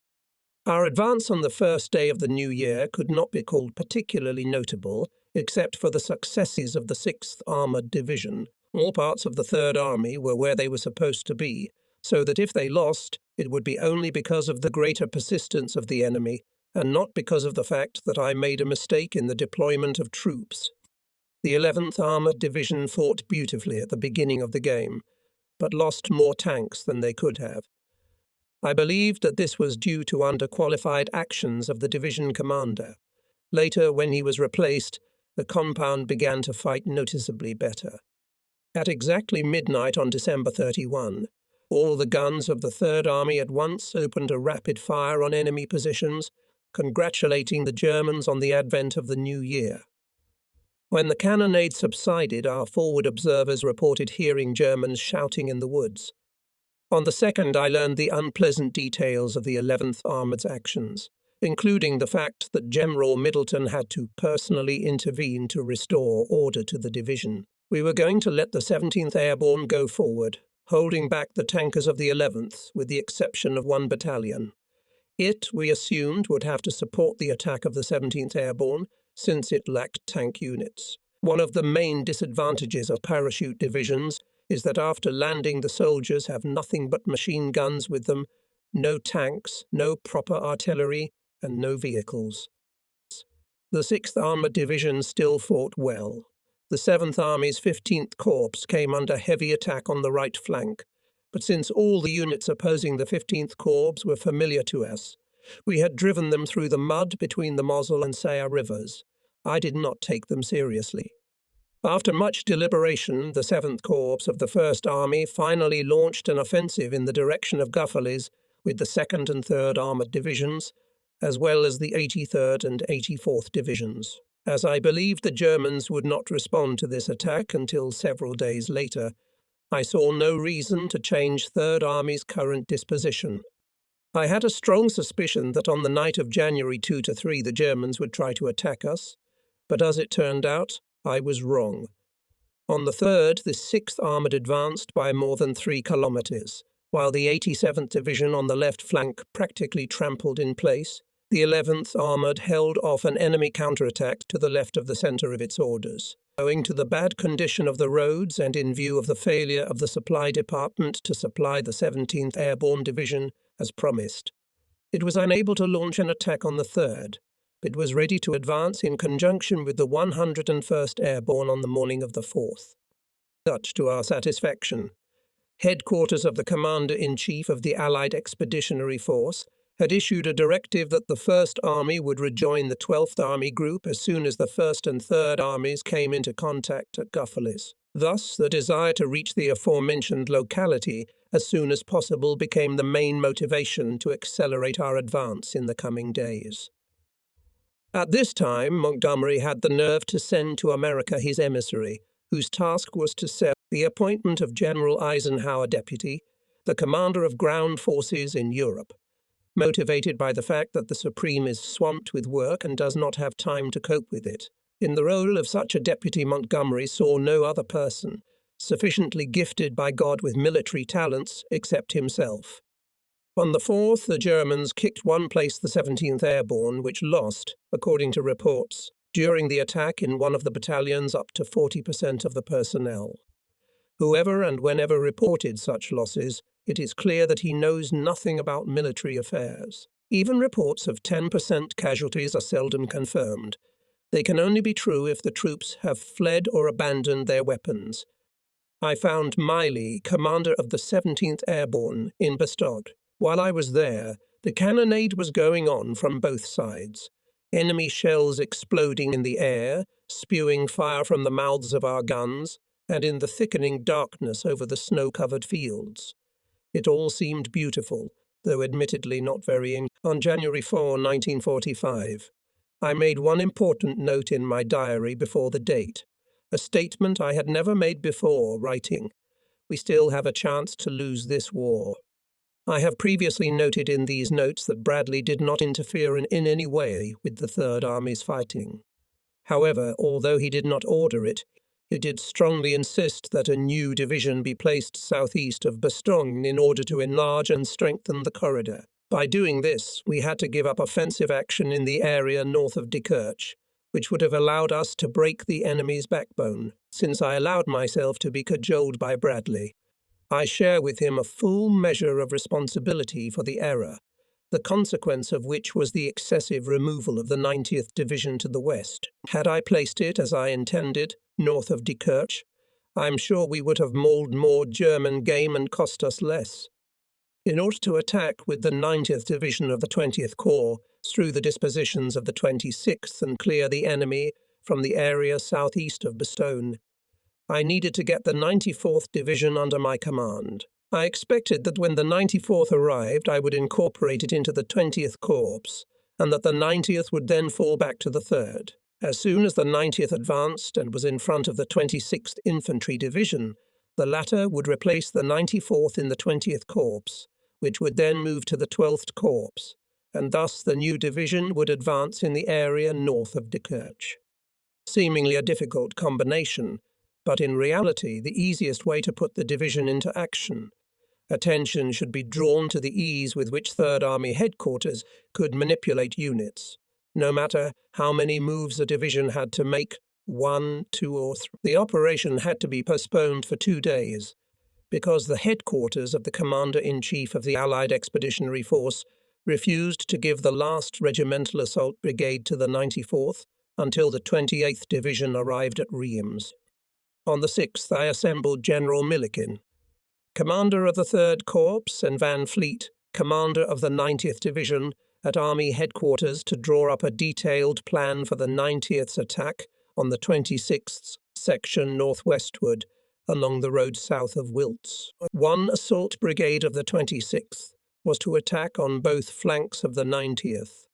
A: Our advance on the first day of the new year could not be called particularly notable, except for the successes of the 6th Armoured Division. All parts of the Third Army were where they were supposed to be, so that if they lost, it would be only because of the greater persistence of the enemy, and not because of the fact that I made a mistake in the deployment of troops. The 11th Armoured Division fought beautifully at the beginning of the game, but lost more tanks than they could have. I believed that this was due to underqualified actions of the division commander. Later, when he was replaced, the compound began to fight noticeably better. At exactly midnight on December 31, all the guns of the Third Army at once opened a rapid fire on enemy positions, congratulating the Germans on the advent of the new year. When the cannonade subsided, our forward observers reported hearing Germans shouting in the woods. On the 2nd, I learned the unpleasant details of the 11th Armoured's actions, including the fact that General Middleton had to personally intervene to restore order to the division. We were going to let the 17th Airborne go forward, holding back the tankers of the 11th, with the exception of 1 battalion. It, we assumed, would have to support the attack of the 17th Airborne, since it lacked tank units. One of the main disadvantages of parachute divisions is that after landing the soldiers have nothing but machine guns with them, no tanks, no proper artillery, and no vehicles. The 6th Armoured Division still fought well. The 7th Army's 15th Corps came under heavy attack on the right flank, but since all the units opposing the 15th Corps were familiar to us, we had driven them through the mud between the Moselle and Sayre rivers. I did not take them seriously. After much deliberation, the 7th Corps of the 1st Army finally launched an offensive in the direction of Guffalis with the 2nd and 3rd Armoured Divisions, as well as the 83rd and 84th Divisions. As I believed the Germans would not respond to this attack until several days later, I saw no reason to change 3rd Army's current disposition. I had a strong suspicion that on the night of January 2 to 3 the Germans would try to attack us, but as it turned out, I was wrong. On the 3rd, the 6th Armoured advanced by more than 3 kilometers, while the 87th Division on the left flank practically trampled in place. The 11th Armoured held off an enemy counterattack to the left of the centre of its orders. Owing to the bad condition of the roads and in view of the failure of the supply department to supply the 17th Airborne Division as promised, it was unable to launch an attack on the 3rd. It was ready to advance in conjunction with the 101st Airborne on the morning of the 4th. Much to our satisfaction, headquarters of the Commander-in-Chief of the Allied Expeditionary Force had issued a directive that the 1st Army would rejoin the 12th Army Group as soon as the 1st and 3rd Armies came into contact at Guffalis. Thus, the desire to reach the aforementioned locality as soon as possible became the main motivation to accelerate our advance in the coming days. At this time, Montgomery had the nerve to send to America his emissary, whose task was to sell the appointment of General Eisenhower Deputy, the commander of ground forces in Europe, motivated by the fact that the Supreme is swamped with work and does not have time to cope with it. In the role of such a deputy, Montgomery saw no other person sufficiently gifted by God with military talents except himself. On the 4th, the Germans kicked one place the 17th Airborne, which lost, according to reports, During the attack in one of the battalions, up to 40% of the personnel. Whoever and whenever reported such losses, it is clear that he knows nothing about military affairs. Even reports of 10% casualties are seldom confirmed. They can only be true if the troops have fled or abandoned their weapons. I found Miley, commander of the 17th Airborne, in Bastone. While I was there, the cannonade was going on from both sides. Enemy shells exploding in the air, spewing fire from the mouths of our guns, and in the thickening darkness over the snow-covered fields. It all seemed beautiful, though admittedly not very. On January 4, 1945, I made one important note in my diary before the date, a statement I had never made before, writing, "We still have a chance to lose this war." I have previously noted in these notes that Bradley did not interfere in any way with the Third Army's fighting. However, although he did not order it, he did strongly insist that a new division be placed southeast of Bastone in order to enlarge and strengthen the corridor. By doing this, we had to give up offensive action in the area north of Dikirch, which would have allowed us to break the enemy's backbone, since I allowed myself to be cajoled by Bradley. I share with him a full measure of responsibility for the error, the consequence of which was the excessive removal of the 90th Division to the west. Had I placed it, as I intended, north of Dikirch, I'm sure we would have mauled more German game and cost us less. In order to attack with the 90th Division of the 20th Corps through the dispositions of the 26th and clear the enemy from the area southeast of Bastone, I needed to get the 94th Division under my command. I expected that when the 94th arrived, I would incorporate it into the 20th Corps, and that the 90th would then fall back to the 3rd. As soon as the 90th advanced and was in front of the 26th Infantry Division, the latter would replace the 94th in the 20th Corps, which would then move to the 12th Corps, and thus the new division would advance in the area north of Dikirch. Seemingly a difficult combination, but in reality the easiest way to put the division into action. Attention should be drawn to the ease with which Third Army headquarters could manipulate units. No matter how many moves a division had to make, 1, 2, or 3, the operation had to be postponed for 2 days, because the headquarters of the Commander-in-Chief of the Allied Expeditionary Force refused to give the last Regimental Assault Brigade to the 94th until the 28th Division arrived at Reims. On the 6th, I assembled General Milliken, commander of the 3rd Corps, and Van Fleet, commander of the 90th Division, at Army headquarters to draw up a detailed plan for the 90th's attack on the 26th section northwestward along the road south of Wiltz. One assault brigade of the 26th was to attack on both flanks of the 90th,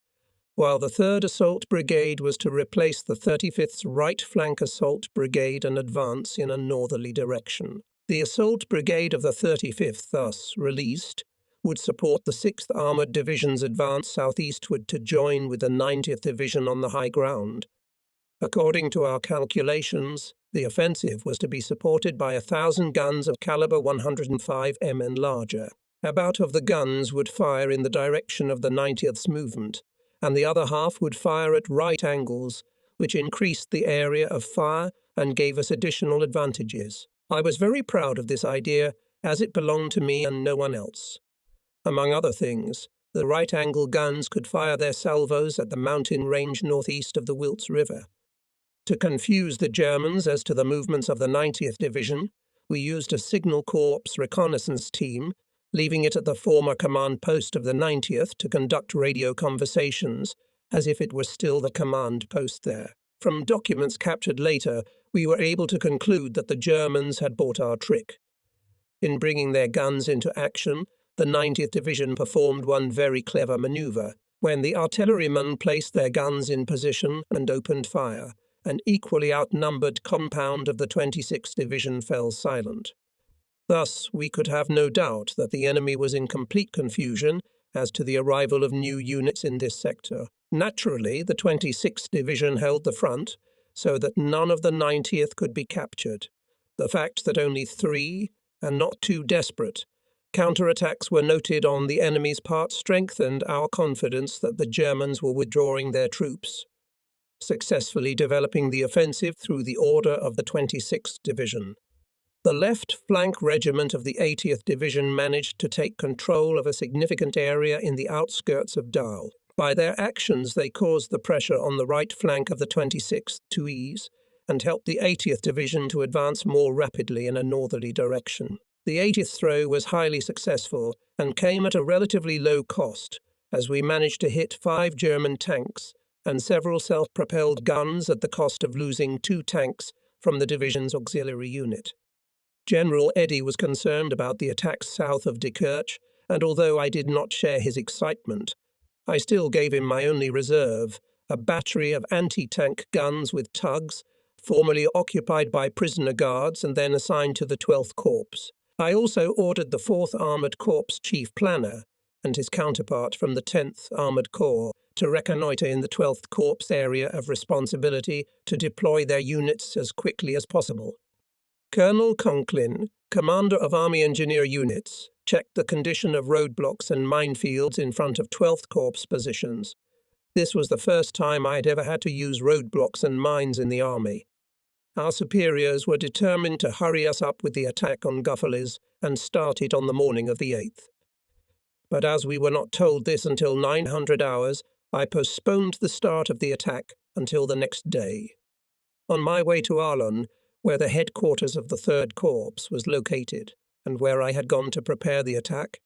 A: while the 3rd Assault Brigade was to replace the 35th's right flank assault brigade and advance in a northerly direction. The assault brigade of the 35th, thus released, would support the 6th Armoured Division's advance southeastward to join with the 90th Division on the high ground. According to our calculations, the offensive was to be supported by 1,000 guns of caliber 105 mm and larger. About half of the guns would fire in the direction of the 90th's movement, and the other half would fire at right angles, which increased the area of fire and gave us additional advantages. I was very proud of this idea, as it belonged to me and no one else. Among other things, the right-angle guns could fire their salvos at the mountain range northeast of the Wiltz River. To confuse the Germans as to the movements of the 90th Division, we used a Signal Corps reconnaissance team, leaving it at the former command post of the 90th to conduct radio conversations, as if it was still the command post there. From documents captured later, we were able to conclude that the Germans had bought our trick. In bringing their guns into action, the 90th Division performed one very clever maneuver. When the artillerymen placed their guns in position and opened fire, an equally outnumbered compound of the 26th Division fell silent. Thus, we could have no doubt that the enemy was in complete confusion as to the arrival of new units in this sector. Naturally, the 26th Division held the front, so that none of the 90th could be captured. The fact that only 3, and not 2 desperate, counterattacks were noted on the enemy's part strengthened our confidence that the Germans were withdrawing their troops. successfully developing the offensive through the order of the 26th Division. The left flank regiment of the 80th Division managed to take control of a significant area in the outskirts of Dal. By their actions, they caused the pressure on the right flank of the 26th to ease and helped the 80th Division to advance more rapidly in a northerly direction. The 80th throw was highly successful and came at a relatively low cost, as we managed to hit 5 German tanks and several self-propelled guns at the cost of losing 2 tanks from the division's auxiliary unit. General Eddy was concerned about the attacks south of Dekirch, and although I did not share his excitement, I still gave him my only reserve, a battery of anti-tank guns with tugs, formerly occupied by prisoner guards and then assigned to the 12th Corps. I also ordered the 4th Armoured Corps Chief Planner and his counterpart from the 10th Armoured Corps to reconnoitre in the 12th Corps area of responsibility to deploy their units as quickly as possible. Colonel Conklin, commander of Army Engineer units, checked the condition of roadblocks and minefields in front of 12th Corps positions. This was the first time I had ever had to use roadblocks and mines in the army. Our superiors were determined to hurry us up with the attack on Guffalis and start it on the morning of the 8th. But as we were not told this until 900 hours, I postponed the start of the attack until the next day. On my way to Arlon, where the headquarters of the 3rd Corps was located, and where I had gone to prepare the attack,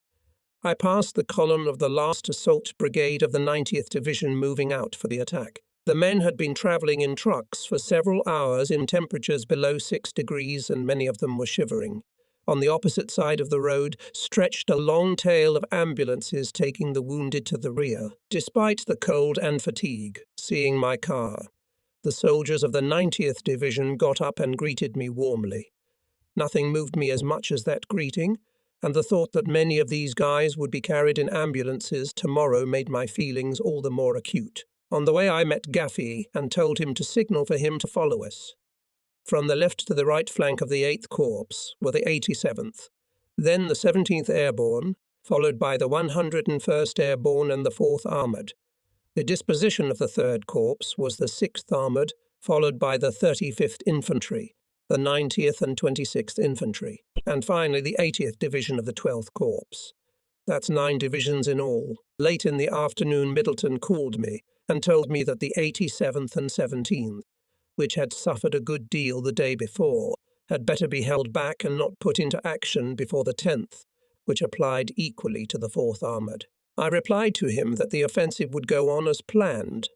A: I passed the column of the last assault brigade of the 90th Division moving out for the attack. The men had been travelling in trucks for several hours in temperatures below 6 degrees, and many of them were shivering. On the opposite side of the road stretched a long tail of ambulances taking the wounded to the rear. Despite the cold and fatigue, seeing my car, the soldiers of the 90th Division got up and greeted me warmly. Nothing moved me as much as that greeting, and the thought that many of these guys would be carried in ambulances tomorrow made my feelings all the more acute. On the way I met Gaffey and told him to signal for him to follow us. From the left to the right flank of the 8th Corps were the 87th, then the 17th Airborne, followed by the 101st Airborne and the 4th Armoured. The disposition of the 3rd Corps was the 6th Armoured, followed by the 35th Infantry, the 90th and 26th Infantry, and finally the 80th Division of the 12th Corps. That's 9 divisions in all. Late in the afternoon, Middleton called me and told me that the 87th and 17th, which had suffered a good deal the day before, had better be held back and not put into action before the 10th, which applied equally to the 4th Armoured. I replied to him that the offensive would go on as planned.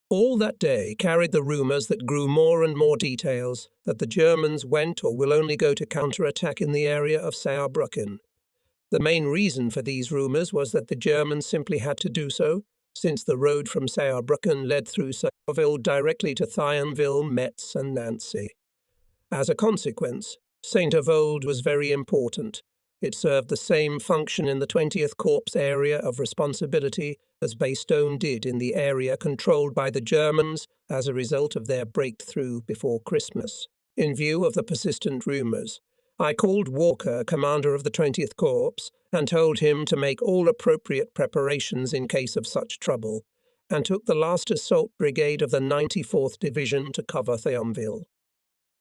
A: All that day carried the rumours that grew more and more details that the Germans went or will only go to counterattack in the area of Saarbrücken. The main reason for these rumours was that the Germans simply had to do so, since the road from Saarbrücken led through Saarville directly to Thionville, Metz and Nancy. As a consequence, Saint-Avold was very important. It served the same function in the 20th Corps area of responsibility as Bastone did in the area controlled by the Germans as a result of their breakthrough before Christmas. In view of the persistent rumours, I called Walker, commander of the 20th Corps, and told him to make all appropriate preparations in case of such trouble, and took the last assault brigade of the 94th Division to cover Thionville.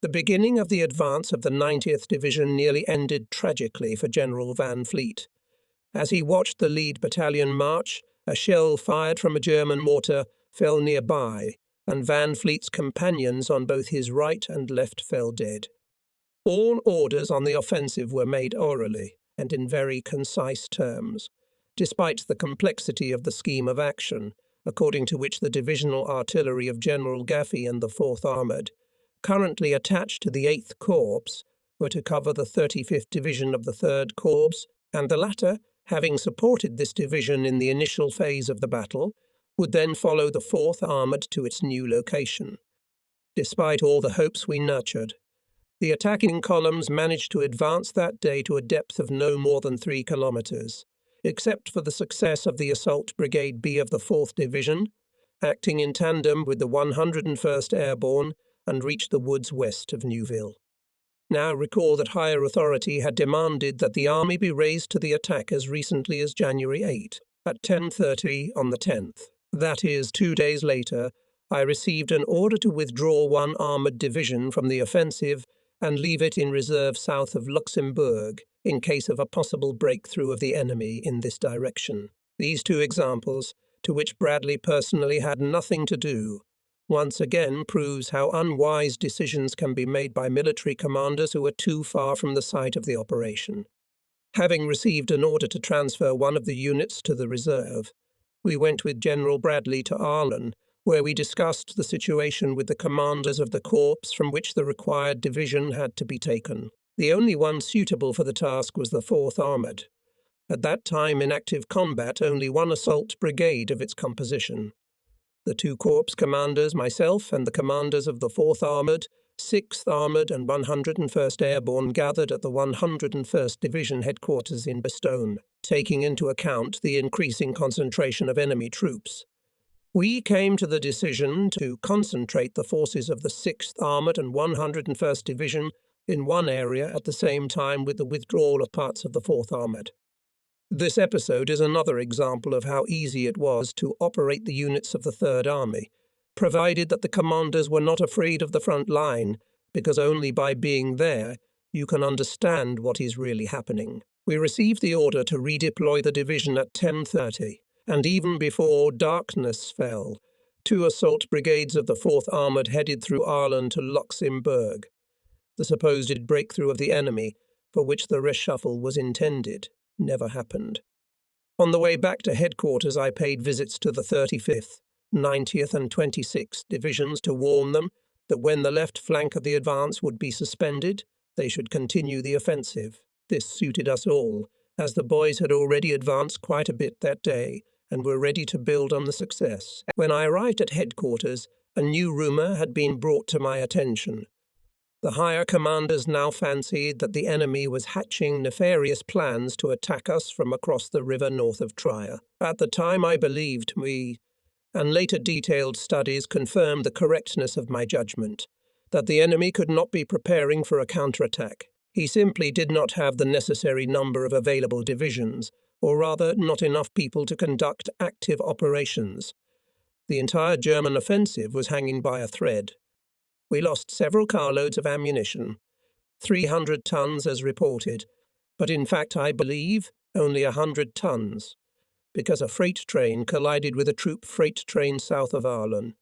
A: The beginning of the advance of the 90th Division nearly ended tragically for General Van Fleet. As he watched the lead battalion march, a shell fired from a German mortar fell nearby, and Van Fleet's companions on both his right and left fell dead. All orders on the offensive were made orally and in very concise terms, despite the complexity of the scheme of action, according to which the divisional artillery of General Gaffey and the 4th Armoured, currently attached to the 8th Corps, were to cover the 35th Division of the 3rd Corps, and the latter, having supported this division in the initial phase of the battle, would then follow the 4th Armoured to its new location. Despite all the hopes we nurtured, the attacking columns managed to advance that day to a depth of no more than 3 kilometres, except for the success of the Assault Brigade B of the 4th Division, acting in tandem with the 101st Airborne, and reached the woods west of Neuville. Now recall that higher authority had demanded that the army be raised to the attack as recently as January 8, at 10:30 on the 10th. That is, 2 days later, I received an order to withdraw one armoured division from the offensive and leave it in reserve south of Luxembourg in case of a possible breakthrough of the enemy in this direction. These two examples, to which Bradley personally had nothing to do, once again proves how unwise decisions can be made by military commanders who are too far from the site of the operation. Having received an order to transfer one of the units to the reserve, we went with General Bradley to Arlen, where we discussed the situation with the commanders of the corps from which the required division had to be taken. The only one suitable for the task was the 4th Armoured. At that time in active combat, only one assault brigade of its composition. The 2 corps commanders, myself, and the commanders of the 4th Armoured, 6th Armoured and 101st Airborne gathered at the 101st Division headquarters in Bastone, taking into account the increasing concentration of enemy troops. We came to the decision to concentrate the forces of the 6th Armoured and 101st Division in one area at the same time with the withdrawal of parts of the 4th Armoured. This episode is another example of how easy it was to operate the units of the Third Army, provided that the commanders were not afraid of the front line, because only by being there you can understand what is really happening. We received the order to redeploy the division at 10:30, and even before darkness fell, 2 assault brigades of the 4th Armoured headed through Arlen to Luxembourg. The supposed breakthrough of the enemy, for which the reshuffle was intended, never happened. On the way back to headquarters, I paid visits to the 35th, 90th and 26th Divisions to warn them that when the left flank of the advance would be suspended, they should continue the offensive. This suited us all, as the boys had already advanced quite a bit that day and were ready to build on the success. When I arrived at headquarters, a new rumour had been brought to my attention. The higher commanders now fancied that the enemy was hatching nefarious plans to attack us from across the river north of Trier. At the time I believed and later detailed studies confirmed the correctness of my judgment, that the enemy could not be preparing for a counterattack. He simply did not have the necessary number of available divisions, or rather not enough people to conduct active operations. The entire German offensive was hanging by a thread. We lost several carloads of ammunition, 300 tons as reported, but in fact I believe only 100 tons, because a freight train collided with a troop freight train south of Arlen.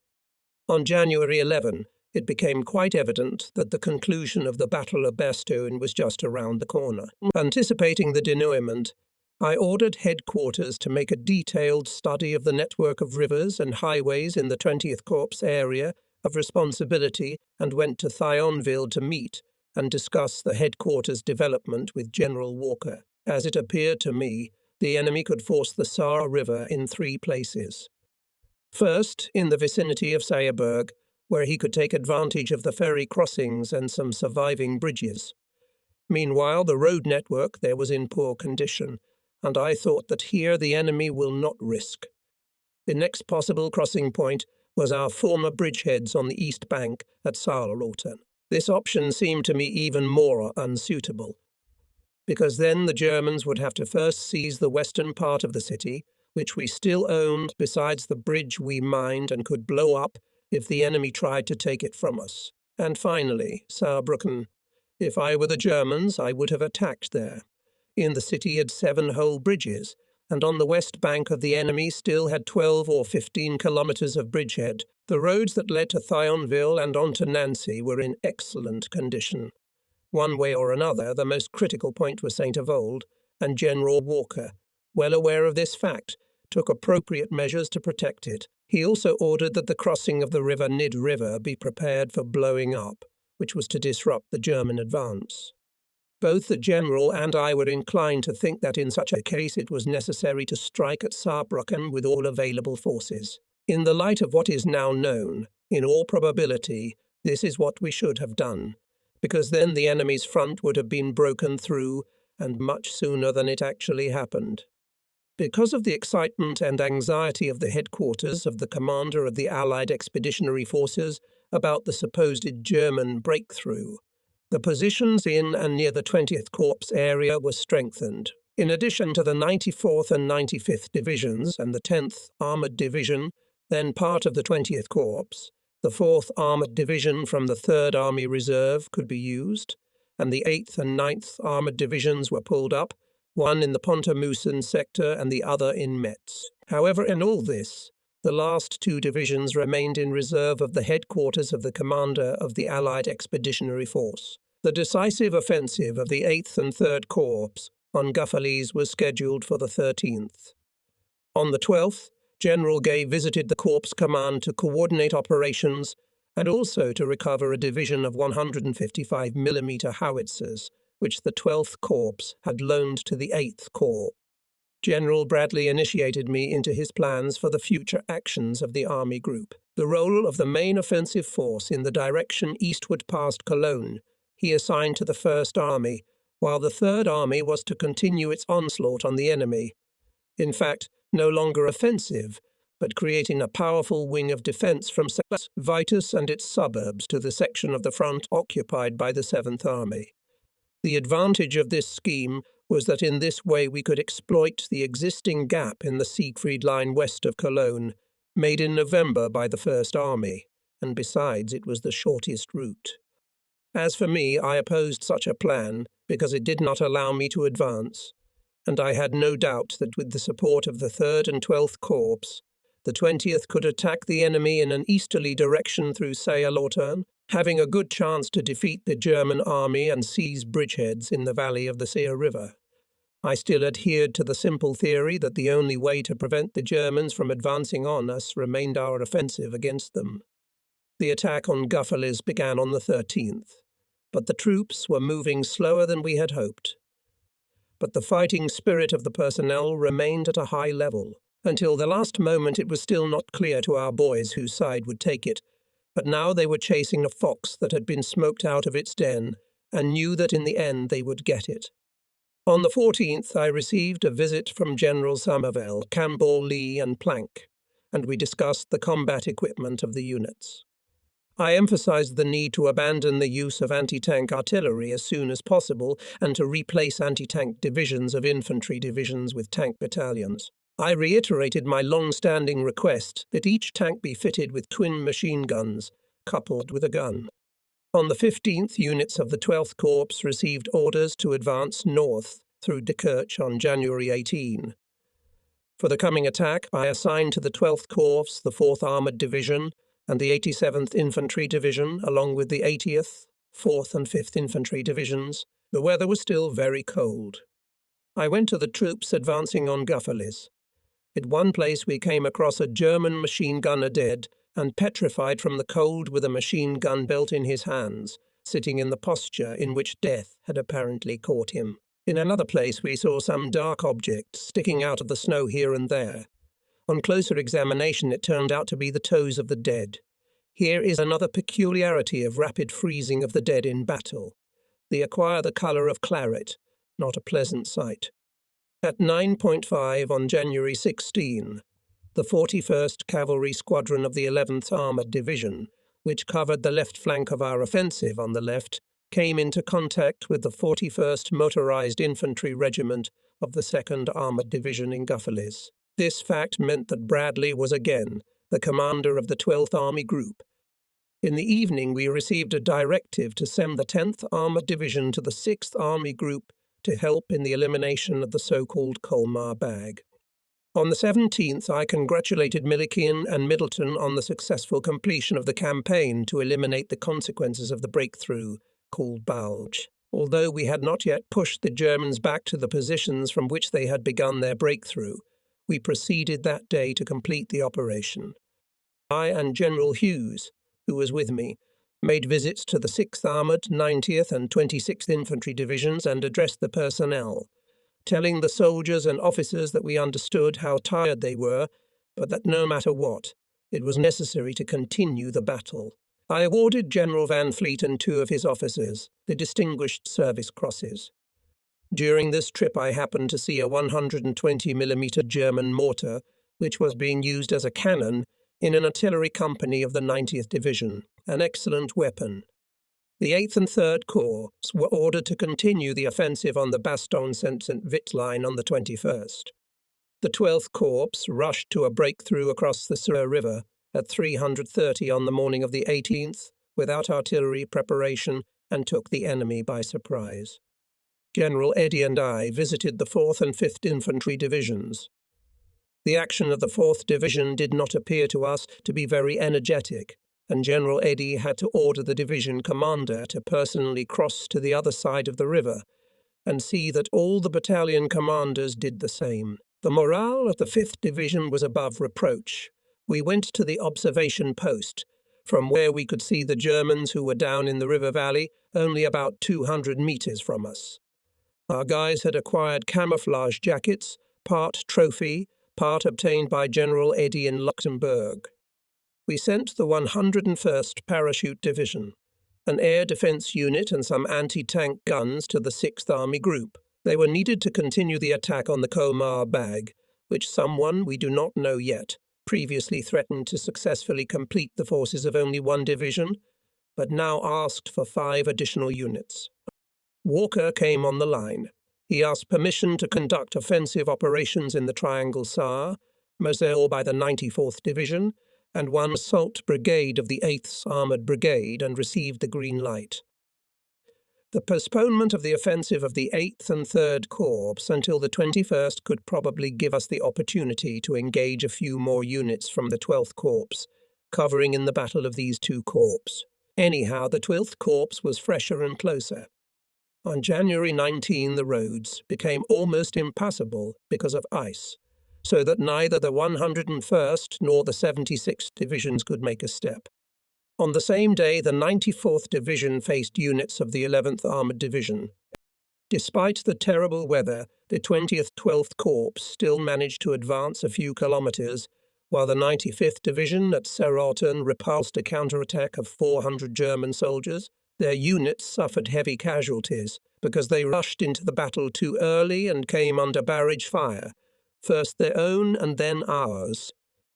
A: On January 11, it became quite evident that the conclusion of the Battle of Bastone was just around the corner. Anticipating the denouement, I ordered headquarters to make a detailed study of the network of rivers and highways in the 20th Corps area of responsibility and went to Thionville to meet and discuss the headquarters development with General Walker. As it appeared to me, the enemy could force the Saar River in 3 places. First, in the vicinity of Seierberg, where he could take advantage of the ferry crossings and some surviving bridges. Meanwhile, the road network there was in poor condition, and I thought that here the enemy will not risk. The next possible crossing point was our former bridgeheads on the east bank at Saarloten. This option seemed to me even more unsuitable, because then the Germans would have to first seize the western part of the city, which we still owned besides the bridge we mined and could blow up if the enemy tried to take it from us. And finally, Saarbrücken. If I were the Germans, I would have attacked there. In the city had 7 whole bridges, and on the west bank of the enemy still had 12 or 15 kilometres of bridgehead. The roads that led to Thionville and on to Nancy were in excellent condition. One way or another, the most critical point was St. Avold, and General Walker, well aware of this fact, took appropriate measures to protect it. He also ordered that the crossing of the river Nid River be prepared for blowing up, which was to disrupt the German advance. Both the general and I were inclined to think that in such a case it was necessary to strike at Saarbrücken with all available forces. In the light of what is now known, in all probability, this is what we should have done, because then the enemy's front would have been broken through, and much sooner than it actually happened. Because of the excitement and anxiety of the headquarters of the commander of the Allied Expeditionary Forces about the supposed German breakthrough, the positions in and near the 20th Corps area were strengthened. In addition to the 94th and 95th Divisions and the 10th Armoured Division, Then part of the 20th Corps, the 4th Armoured Division from the 3rd Army Reserve could be used, and the 8th and 9th Armoured Divisions were pulled up, one in the Pont-à-Mousson sector and the other in Metz. However, in all this, the last two divisions remained in reserve of the headquarters of the commander of the Allied Expeditionary Force. The decisive offensive of the 8th and 3rd Corps on Guffalis was scheduled for the 13th. On the 12th, General Gay visited the Corps Command to coordinate operations and also to recover a division of 155mm howitzers, which the 12th Corps had loaned to the 8th Corps. General Bradley initiated me into his plans for the future actions of the Army Group. The role of the main offensive force in the direction eastward past Cologne he assigned to the First Army, while the Third Army was to continue its onslaught on the enemy. In fact, no longer offensive, but creating a powerful wing of defence from Vitus and its suburbs to the section of the front occupied by the 7th Army. The advantage of this scheme was that in this way we could exploit the existing gap in the Siegfried Line west of Cologne, made in November by the First Army, and besides it was the shortest route. As for me, I opposed such a plan because it did not allow me to advance, and I had no doubt that with the support of the 3rd and 12th Corps, the 20th could attack the enemy in an easterly direction through Sayre-Lautern, having a good chance to defeat the German army and seize bridgeheads in the valley of the Sayre River. I still adhered to the simple theory that the only way to prevent the Germans from advancing on us remained our offensive against them. The attack on Guffalis began on the 13th, but the troops were moving slower than we had hoped. But the fighting spirit of the personnel remained at a high level. Until the last moment it was still not clear to our boys whose side would take it, but now they were chasing a fox that had been smoked out of its den, and knew that in the end they would get it. On the 14th I received a visit from General Somerville, Campbell, Lee and Planck, and we discussed the combat equipment of the units. I emphasized the need to abandon the use of anti-tank artillery as soon as possible and to replace anti-tank divisions of infantry divisions with tank battalions. I reiterated my long-standing request that each tank be fitted with twin machine guns, coupled with a gun. On the 15th, units of the 12th Corps received orders to advance north through Dekirch on January 18. For the coming attack, I assigned to the 12th Corps the 4th Armoured Division and the 87th Infantry Division, along with the 80th, 4th and 5th Infantry Divisions. The weather was still very cold. I went to the troops advancing on Guffalis. At one place we came across a German machine gunner dead and petrified from the cold with a machine gun belt in his hands, sitting in the posture in which death had apparently caught him. In another place we saw some dark objects sticking out of the snow here and there. On closer examination it turned out to be the toes of the dead. Here is another peculiarity of rapid freezing of the dead in battle. They acquire the colour of claret, not a pleasant sight. At 9:5 on January 16, the 41st Cavalry Squadron of the 11th Armoured Division, which covered the left flank of our offensive on the left, came into contact with the 41st Motorized Infantry Regiment of the 2nd Armoured Division in Guffalis. This fact meant that Bradley was again the commander of the 12th Army Group. In the evening we received a directive to send the 10th Armoured Division to the 6th Army Group to help in the elimination of the so-called Colmar Bag. On the 17th I congratulated Milliken and Middleton on the successful completion of the campaign to eliminate the consequences of the breakthrough, called Bulge. Although we had not yet pushed the Germans back to the positions from which they had begun their breakthrough, we proceeded that day to complete the operation. I and General Hughes, who was with me, made visits to the 6th Armoured, 90th and 26th Infantry Divisions and addressed the personnel, telling the soldiers and officers that we understood how tired they were, but that no matter what, it was necessary to continue the battle. I awarded General Van Fleet and 2 of his officers the Distinguished Service Crosses. During this trip I happened to see a 120mm German mortar, which was being used as a cannon in an artillery company of the 90th Division, an excellent weapon. The 8th and 3rd Corps were ordered to continue the offensive on the Bastone-Saint-Vit line on the 21st. The 12th Corps rushed to a breakthrough across the Sur River at 3:30 on the morning of the 18th without artillery preparation and took the enemy by surprise. General Eddy and I visited the 4th and 5th Infantry Divisions. The action of the 4th Division did not appear to us to be very energetic, and General Eddy had to order the division commander to personally cross to the other side of the river and see that all the battalion commanders did the same. The morale of the 5th Division was above reproach. We went to the observation post, from where we could see the Germans who were down in the river valley only about 200 meters from us. Our guys had acquired camouflage jackets, part trophy, part obtained by General Eddy in Luxembourg. We sent the 101st Parachute Division, an air defense unit and some anti-tank guns to the 6th Army Group. They were needed to continue the attack on the Komar Bag, which someone, we do not know yet, previously threatened to successfully complete the forces of only one division, but now asked for 5 additional units. Walker came on the line. He asked permission to conduct offensive operations in the Triangle Saar, Moselle by the 94th Division, and one assault brigade of the 8th Armoured Brigade, and received the green light. The postponement of the offensive of the 8th and 3rd Corps until the 21st could probably give us the opportunity to engage a few more units from the 12th Corps, covering in the battle of these two corps. Anyhow, the 12th Corps was fresher and closer. On January 19, the roads became almost impassable because of ice, so that neither the 101st nor the 76th Divisions could make a step. On the same day, the 94th Division faced units of the 11th Armoured Division. Despite the terrible weather, the 20th 12th Corps still managed to advance a few kilometers, while the 95th Division at Serraton repulsed a counterattack of 400 German soldiers. Their units suffered heavy casualties because they rushed into the battle too early and came under barrage fire, first their own and then ours.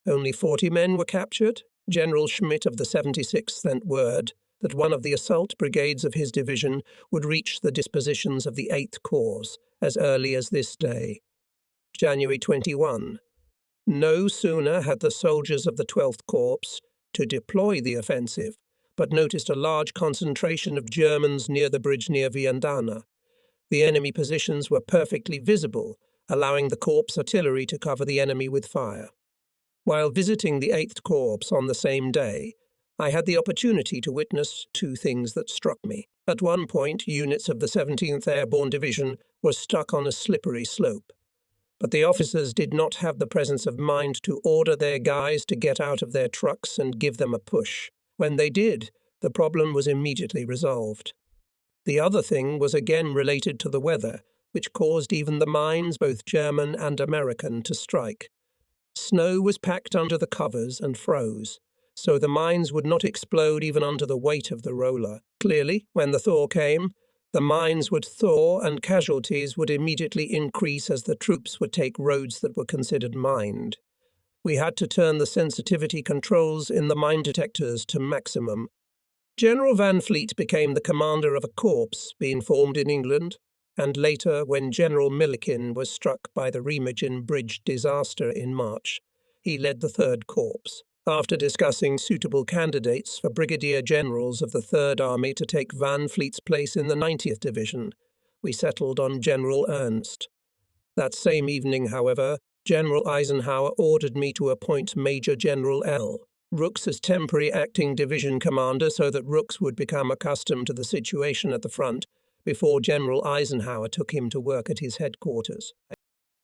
A: Only 40 men were captured. General Schmidt of the 76th sent word that one of the assault brigades of his division would reach the dispositions of the 8th Corps as early as this day. January 21. No sooner had the soldiers of the 12th Corps to deploy the offensive, but noticed a large concentration of Germans near the bridge near Viandana. The enemy positions were perfectly visible, allowing the Corps artillery to cover the enemy with fire. While visiting the 8th Corps on the same day, I had the opportunity to witness 2 things that struck me. At one point, units of the 17th Airborne Division were stuck on a slippery slope, but the officers did not have the presence of mind to order their guys to get out of their trucks and give them a push. When they did, the problem was immediately resolved. The other thing was again related to the weather, which caused even the mines, both German and American, to strike. Snow was packed under the covers and froze, so the mines would not explode even under the weight of the roller. Clearly, when the thaw came, the mines would thaw and casualties would immediately increase as the troops would take roads that were considered mined. We had to turn the sensitivity controls in the mine detectors to maximum. General Van Fleet became the commander of a corps being formed in England, and later, when General Millikin was struck by the Remagen Bridge disaster in March, he led the 3rd Corps. After discussing suitable candidates for brigadier generals of the 3rd Army to take Van Fleet's place in the 90th Division, we settled on General Ernst. That same evening, however, General Eisenhower ordered me to appoint Major General L. Rooks as temporary acting division commander so that Rooks would become accustomed to the situation at the front before General Eisenhower took him to work at his headquarters.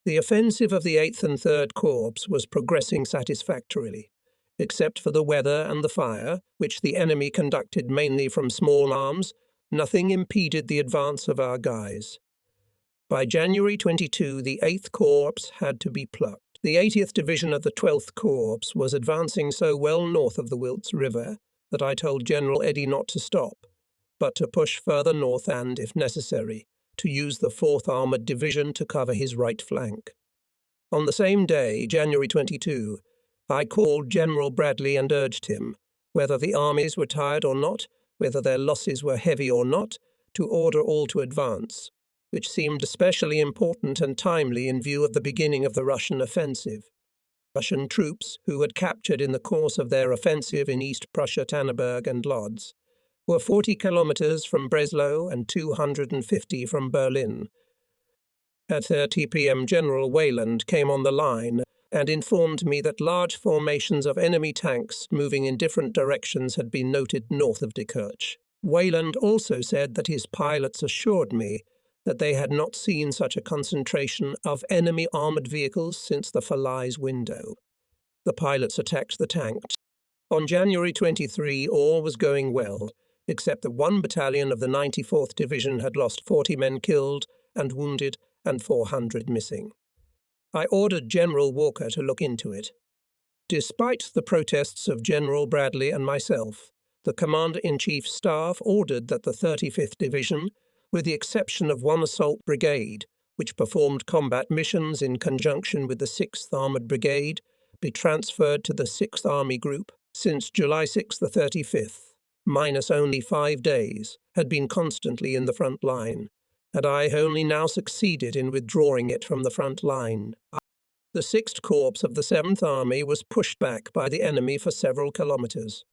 A: The offensive of the 8th and 3rd Corps was progressing satisfactorily, except for the weather and the fire, which the enemy conducted mainly from small arms. Nothing impeded the advance of our guys. By January 22, the 8th Corps had to be plucked. The 80th Division of the 12th Corps was advancing so well north of the Wilts River that I told General Eddy not to stop, but to push further north and, if necessary, to use the 4th Armoured Division to cover his right flank. On the same day, January 22, I called General Bradley and urged him, whether the armies were tired or not, whether their losses were heavy or not, to order all to advance. which seemed especially important and timely in view of the beginning of the Russian offensive. Russian troops, who had captured in the course of their offensive in East Prussia, Tanneberg and Lodz, were 40 kilometers from Breslau and 250 from Berlin. At 30 p.m. General Weyland came on the line and informed me that large formations of enemy tanks moving in different directions had been noted north of Dekirch. Weyland also said that his pilots assured me that they had not seen such a concentration of enemy armoured vehicles since the Falaise window. The pilots attacked the tanks. On January 23, all was going well, except that one battalion of the 94th Division had lost 40 men killed and wounded and 400 missing. I ordered General Walker to look into it. Despite the protests of General Bradley and myself, the Commander-in-Chief's staff ordered that the 35th Division, with the exception of one assault brigade, which performed combat missions in conjunction with the 6th Armoured Brigade, be transferred to the 6th Army Group. Since July 6, the 35th, minus only 5 days, had been constantly in the front line, and I only now succeeded in withdrawing it from the front line. The 6th Corps of the 7th Army was pushed back by the enemy for several kilometers.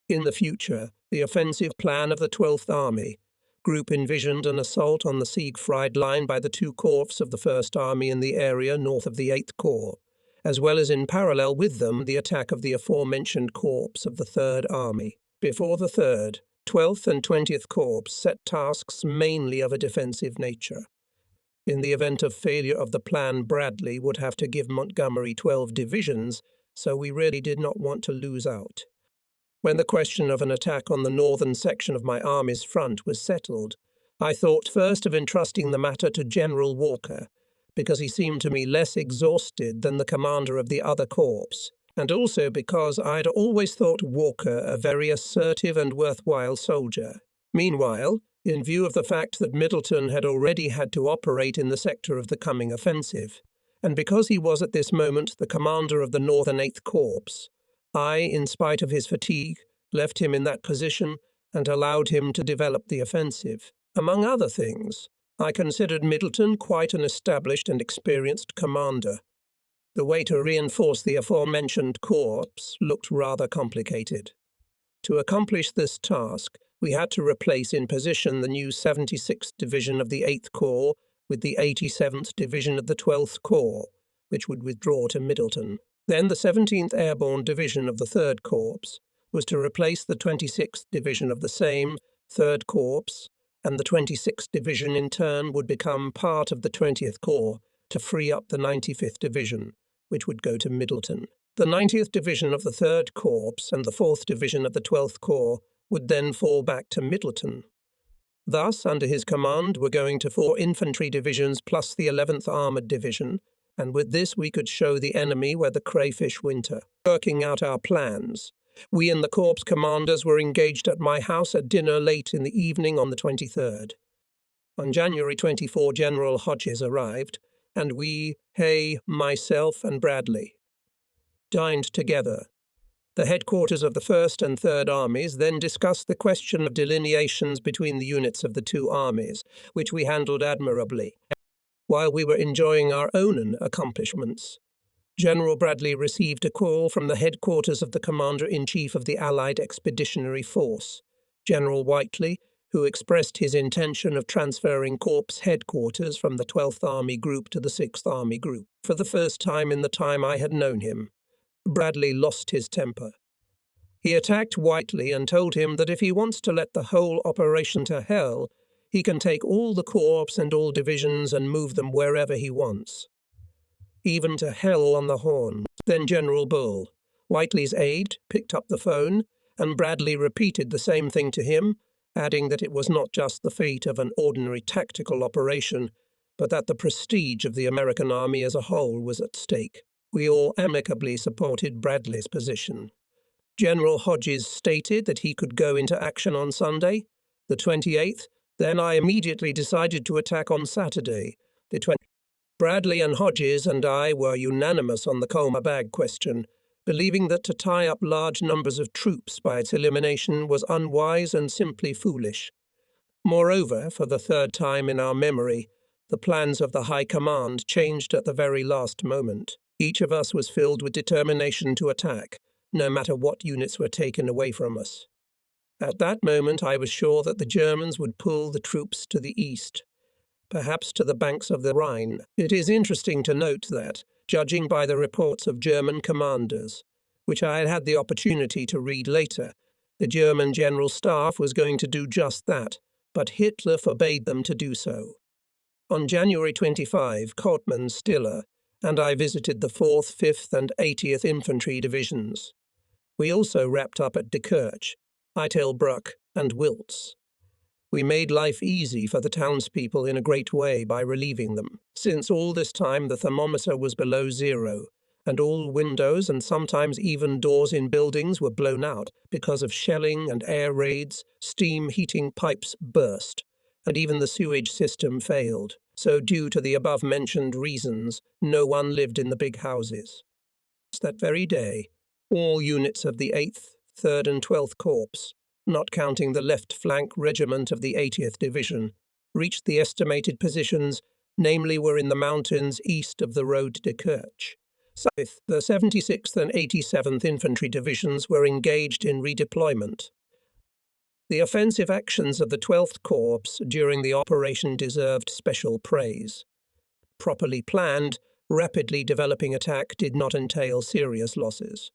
A: In the future, the offensive plan of the 12th Army Group envisioned an assault on the Siegfried Line by the 2 corps of the 1st Army in the area north of the 8th Corps, as well as in parallel with them the attack of the aforementioned corps of the 3rd Army. Before the 3rd, 12th and 20th Corps set tasks mainly of a defensive nature. In the event of failure of the plan, Bradley would have to give Montgomery 12 divisions, so we really did not want to lose out. When the question of an attack on the northern section of my army's front was settled, I thought first of entrusting the matter to General Walker, because he seemed to me less exhausted than the commander of the other corps, and also because I'd always thought Walker a very assertive and worthwhile soldier. Meanwhile, in view of the fact that Middleton had already had to operate in the sector of the coming offensive, and because he was at this moment the commander of the Northern 8th Corps, I, in spite of his fatigue, left him in that position and allowed him to develop the offensive. Among other things, I considered Middleton quite an established and experienced commander. The way to reinforce the aforementioned corps looked rather complicated. To accomplish this task, we had to replace in position the new 76th Division of the 8th Corps with the 87th Division of the 12th Corps, which would withdraw to Middleton. Then the 17th Airborne Division of the 3rd Corps was to replace the 26th Division of the same 3rd Corps, and the 26th Division in turn would become part of the 20th Corps to free up the 95th Division, which would go to Middleton. The 90th Division of the 3rd Corps and the 4th Division of the 12th Corps would then fall back to Middleton. Thus, under his command were going to 4 infantry divisions plus the 11th Armoured Division, and with this we could show the enemy where the crayfish winter. Working out our plans, we and the corps commanders were engaged at my house at dinner late in the evening on the 23rd. On January 24, General Hodges arrived, and we, Hay, myself and Bradley, dined together. The headquarters of the 1st and 3rd Armies then discussed the question of delineations between the units of the 2 armies, which we handled admirably. While we were enjoying our own accomplishments, General Bradley received a call from the headquarters of the Commander-in-Chief of the Allied Expeditionary Force, General Whiteley, who expressed his intention of transferring Corps headquarters from the 12th Army Group to the 6th Army Group. For the first time in the time I had known him, Bradley lost his temper. He attacked Whiteley and told him that if he wants to let the whole operation to hell, he can take all the corps and all divisions and move them wherever he wants. Even to hell on the Horn. Then General Bull, Whiteley's aide, picked up the phone, and Bradley repeated the same thing to him, adding that it was not just the fate of an ordinary tactical operation, but that the prestige of the American army as a whole was at stake. We all amicably supported Bradley's position. General Hodges stated that he could go into action on Sunday, the 28th, then I immediately decided to attack on Saturday, the 20th. Bradley and Hodges and I were unanimous on the Colma Bag question, believing that to tie up large numbers of troops by its elimination was unwise and simply foolish. Moreover, for the third time in our memory, the plans of the High Command changed at the very last moment. Each of us was filled with determination to attack, no matter what units were taken away from us. At that moment, I was sure that the Germans would pull the troops to the east, perhaps to the banks of the Rhine. It is interesting to note that, judging by the reports of German commanders, which I had had the opportunity to read later, the German General Staff was going to do just that, but Hitler forbade them to do so. On January 25, Kortmann, Stiller, and I visited the 4th, 5th and 80th Infantry Divisions. We also wrapped up at Dekirch, Eitelbruck and Wiltz. We made life easy for the townspeople in a great way by relieving them, since all this time the thermometer was below zero, and all windows and sometimes even doors in buildings were blown out because of shelling and air raids, steam heating pipes burst, and even the sewage system failed. So due to the above-mentioned reasons, no one lived in the big houses. That very day, all units of the 8th, 3rd and 12th Corps, not counting the left flank regiment of the 80th Division, reached the estimated positions, namely were in the mountains east of the road to Dekirch. South, the 76th and 87th Infantry Divisions were engaged in redeployment. The offensive actions of the 12th Corps during the operation deserved special praise. Properly planned, rapidly developing attack did not entail serious losses.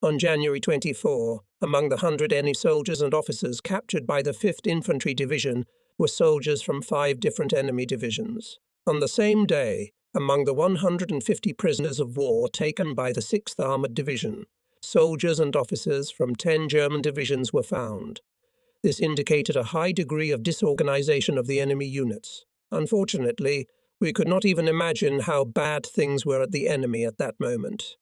A: On January 24, among the 100 enemy soldiers and officers captured by the 5th Infantry Division were soldiers from 5 different enemy divisions. On the same day, among the 150 prisoners of war taken by the 6th Armoured Division, soldiers and officers from 10 German divisions were found. This indicated a high degree of disorganization of the enemy units. Unfortunately, we could not even imagine how bad things were at the enemy at that moment.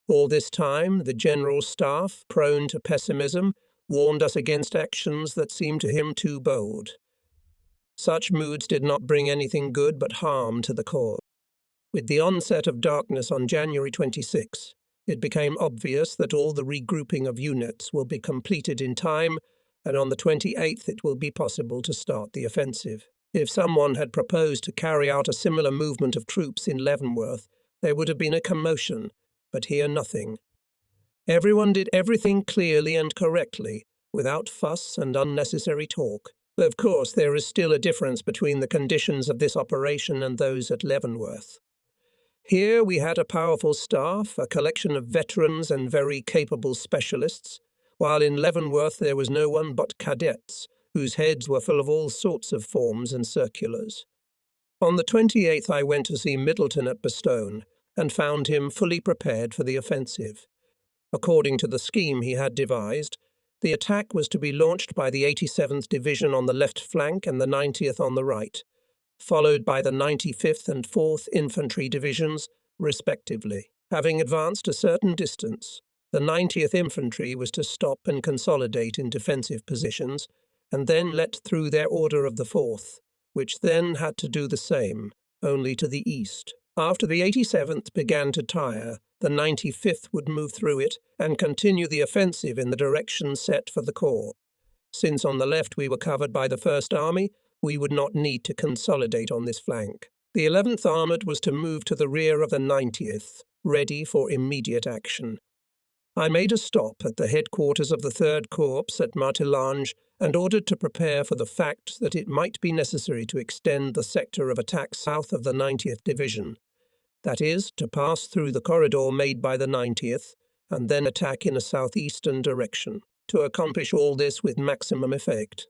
A: All this time, the General Staff, prone to pessimism, warned us against actions that seemed to him too bold. Such moods did not bring anything good but harm to the cause. With the onset of darkness on January 26, it became obvious that all the regrouping of units will be completed in time, and on the 28th it will be possible to start the offensive. If someone had proposed to carry out a similar movement of troops in Leavenworth, there would have been a commotion, but here nothing. Everyone did everything clearly and correctly, without fuss and unnecessary talk. Of course, there is still a difference between the conditions of this operation and those at Leavenworth. Here we had a powerful staff, a collection of veterans and very capable specialists, while in Leavenworth there was no one but cadets, whose heads were full of all sorts of forms and circulars. On the 28th I went to see Middleton at Bastone, and found him fully prepared for the offensive. According to the scheme he had devised, the attack was to be launched by the 87th Division on the left flank and the 90th on the right, followed by the 95th and 4th Infantry Divisions, respectively. Having advanced a certain distance, the 90th Infantry was to stop and consolidate in defensive positions, and then let through their order of the 4th, which then had to do the same, only to the east. After the 87th began to tire, the 95th would move through it and continue the offensive in the direction set for the corps. Since on the left we were covered by the 1st Army, we would not need to consolidate on this flank. The 11th Armoured was to move to the rear of the 90th, ready for immediate action. I made a stop at the headquarters of the 3rd Corps at Martelange and ordered to prepare for the fact that it might be necessary to extend the sector of attack south of the 90th Division. That is, to pass through the corridor made by the 90th and then attack in a southeastern direction. To accomplish all this with maximum effect,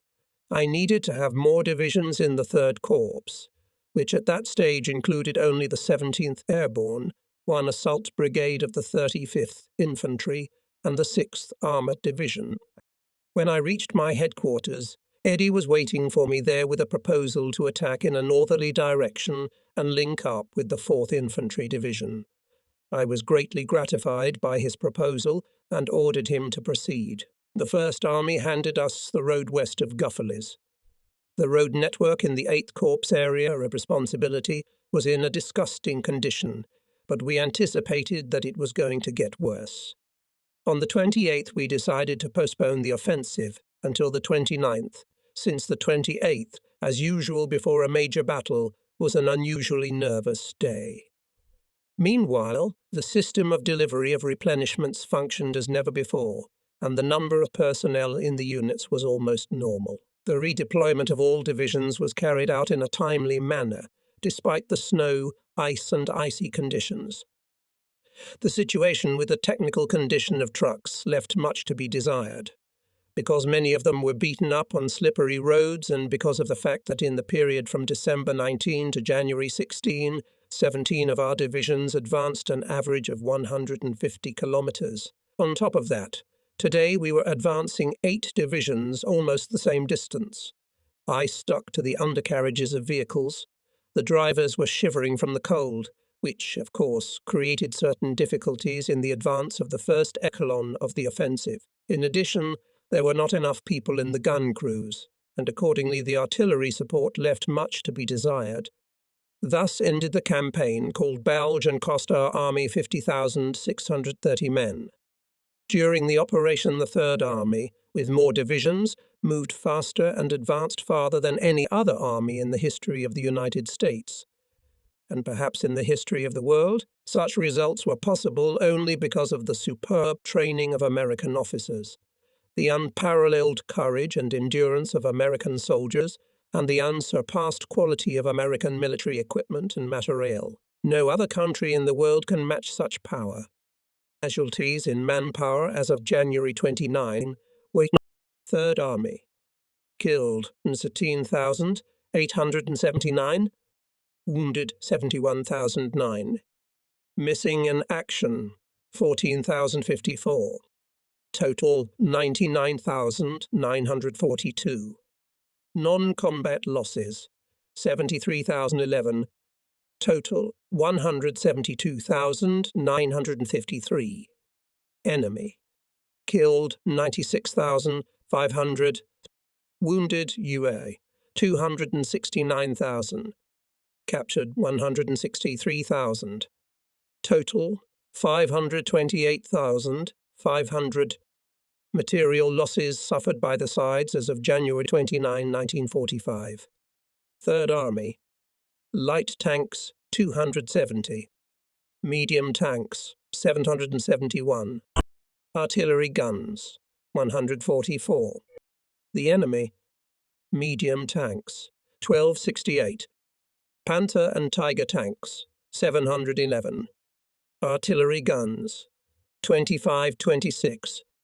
A: I needed to have more divisions in the 3rd Corps, which at that stage included only the 17th Airborne, one assault brigade of the 35th Infantry, and the 6th Armoured Division. When I reached my headquarters, Eddie was waiting for me there with a proposal to attack in a northerly direction and link up with the 4th Infantry Division. I was greatly gratified by his proposal and ordered him to proceed. The 1st Army handed us the road west of Guffalis. The road network in the 8th Corps area of responsibility was in a disgusting condition, but we anticipated that it was going to get worse. On the 28th we decided to postpone the offensive until the 29th, since the 28th, as usual before a major battle, was an unusually nervous day. Meanwhile, the system of delivery of replenishments functioned as never before, and the number of personnel in the units was almost normal. The redeployment of all divisions was carried out in a timely manner, despite the snow, ice and icy conditions. The situation with the technical condition of trucks left much to be desired. Because many of them were beaten up on slippery roads, and because of the fact that in the period from December 19 to January 16, 17 of our divisions advanced an average of 150 kilometers. On top of that, today we were advancing 8 divisions almost the same distance. Ice stuck to the undercarriages of vehicles. The drivers were shivering from the cold, which, of course, created certain difficulties in the advance of the first echelon of the offensive. In addition, there were not enough people in the gun crews, and accordingly the artillery support left much to be desired. Thus ended the campaign, called Belge, and cost our army 50,630 men. During the operation, the Third Army, with more divisions, moved faster and advanced farther than any other army in the history of the United States. And perhaps in the history of the world, such results were possible only because of the superb training of American officers, the unparalleled courage and endurance of American soldiers, and the unsurpassed quality of American military equipment and materiel. No other country in the world can match such power. Casualties in manpower as of January 29 were Third Army. Killed 13,879, wounded 71,009. Missing in action 14,054. Total 99,942. Non-combat losses 73,011. Total 172,953. Enemy killed 96,500. Wounded UA 269,000. Captured 163,000. Total 528,500. Material losses suffered by the sides as of January 29, 1945. Third Army. Light tanks 270. Medium tanks 771. Artillery guns 144. The enemy. Medium tanks 1268. Panther and Tiger tanks 711. Artillery guns 2526.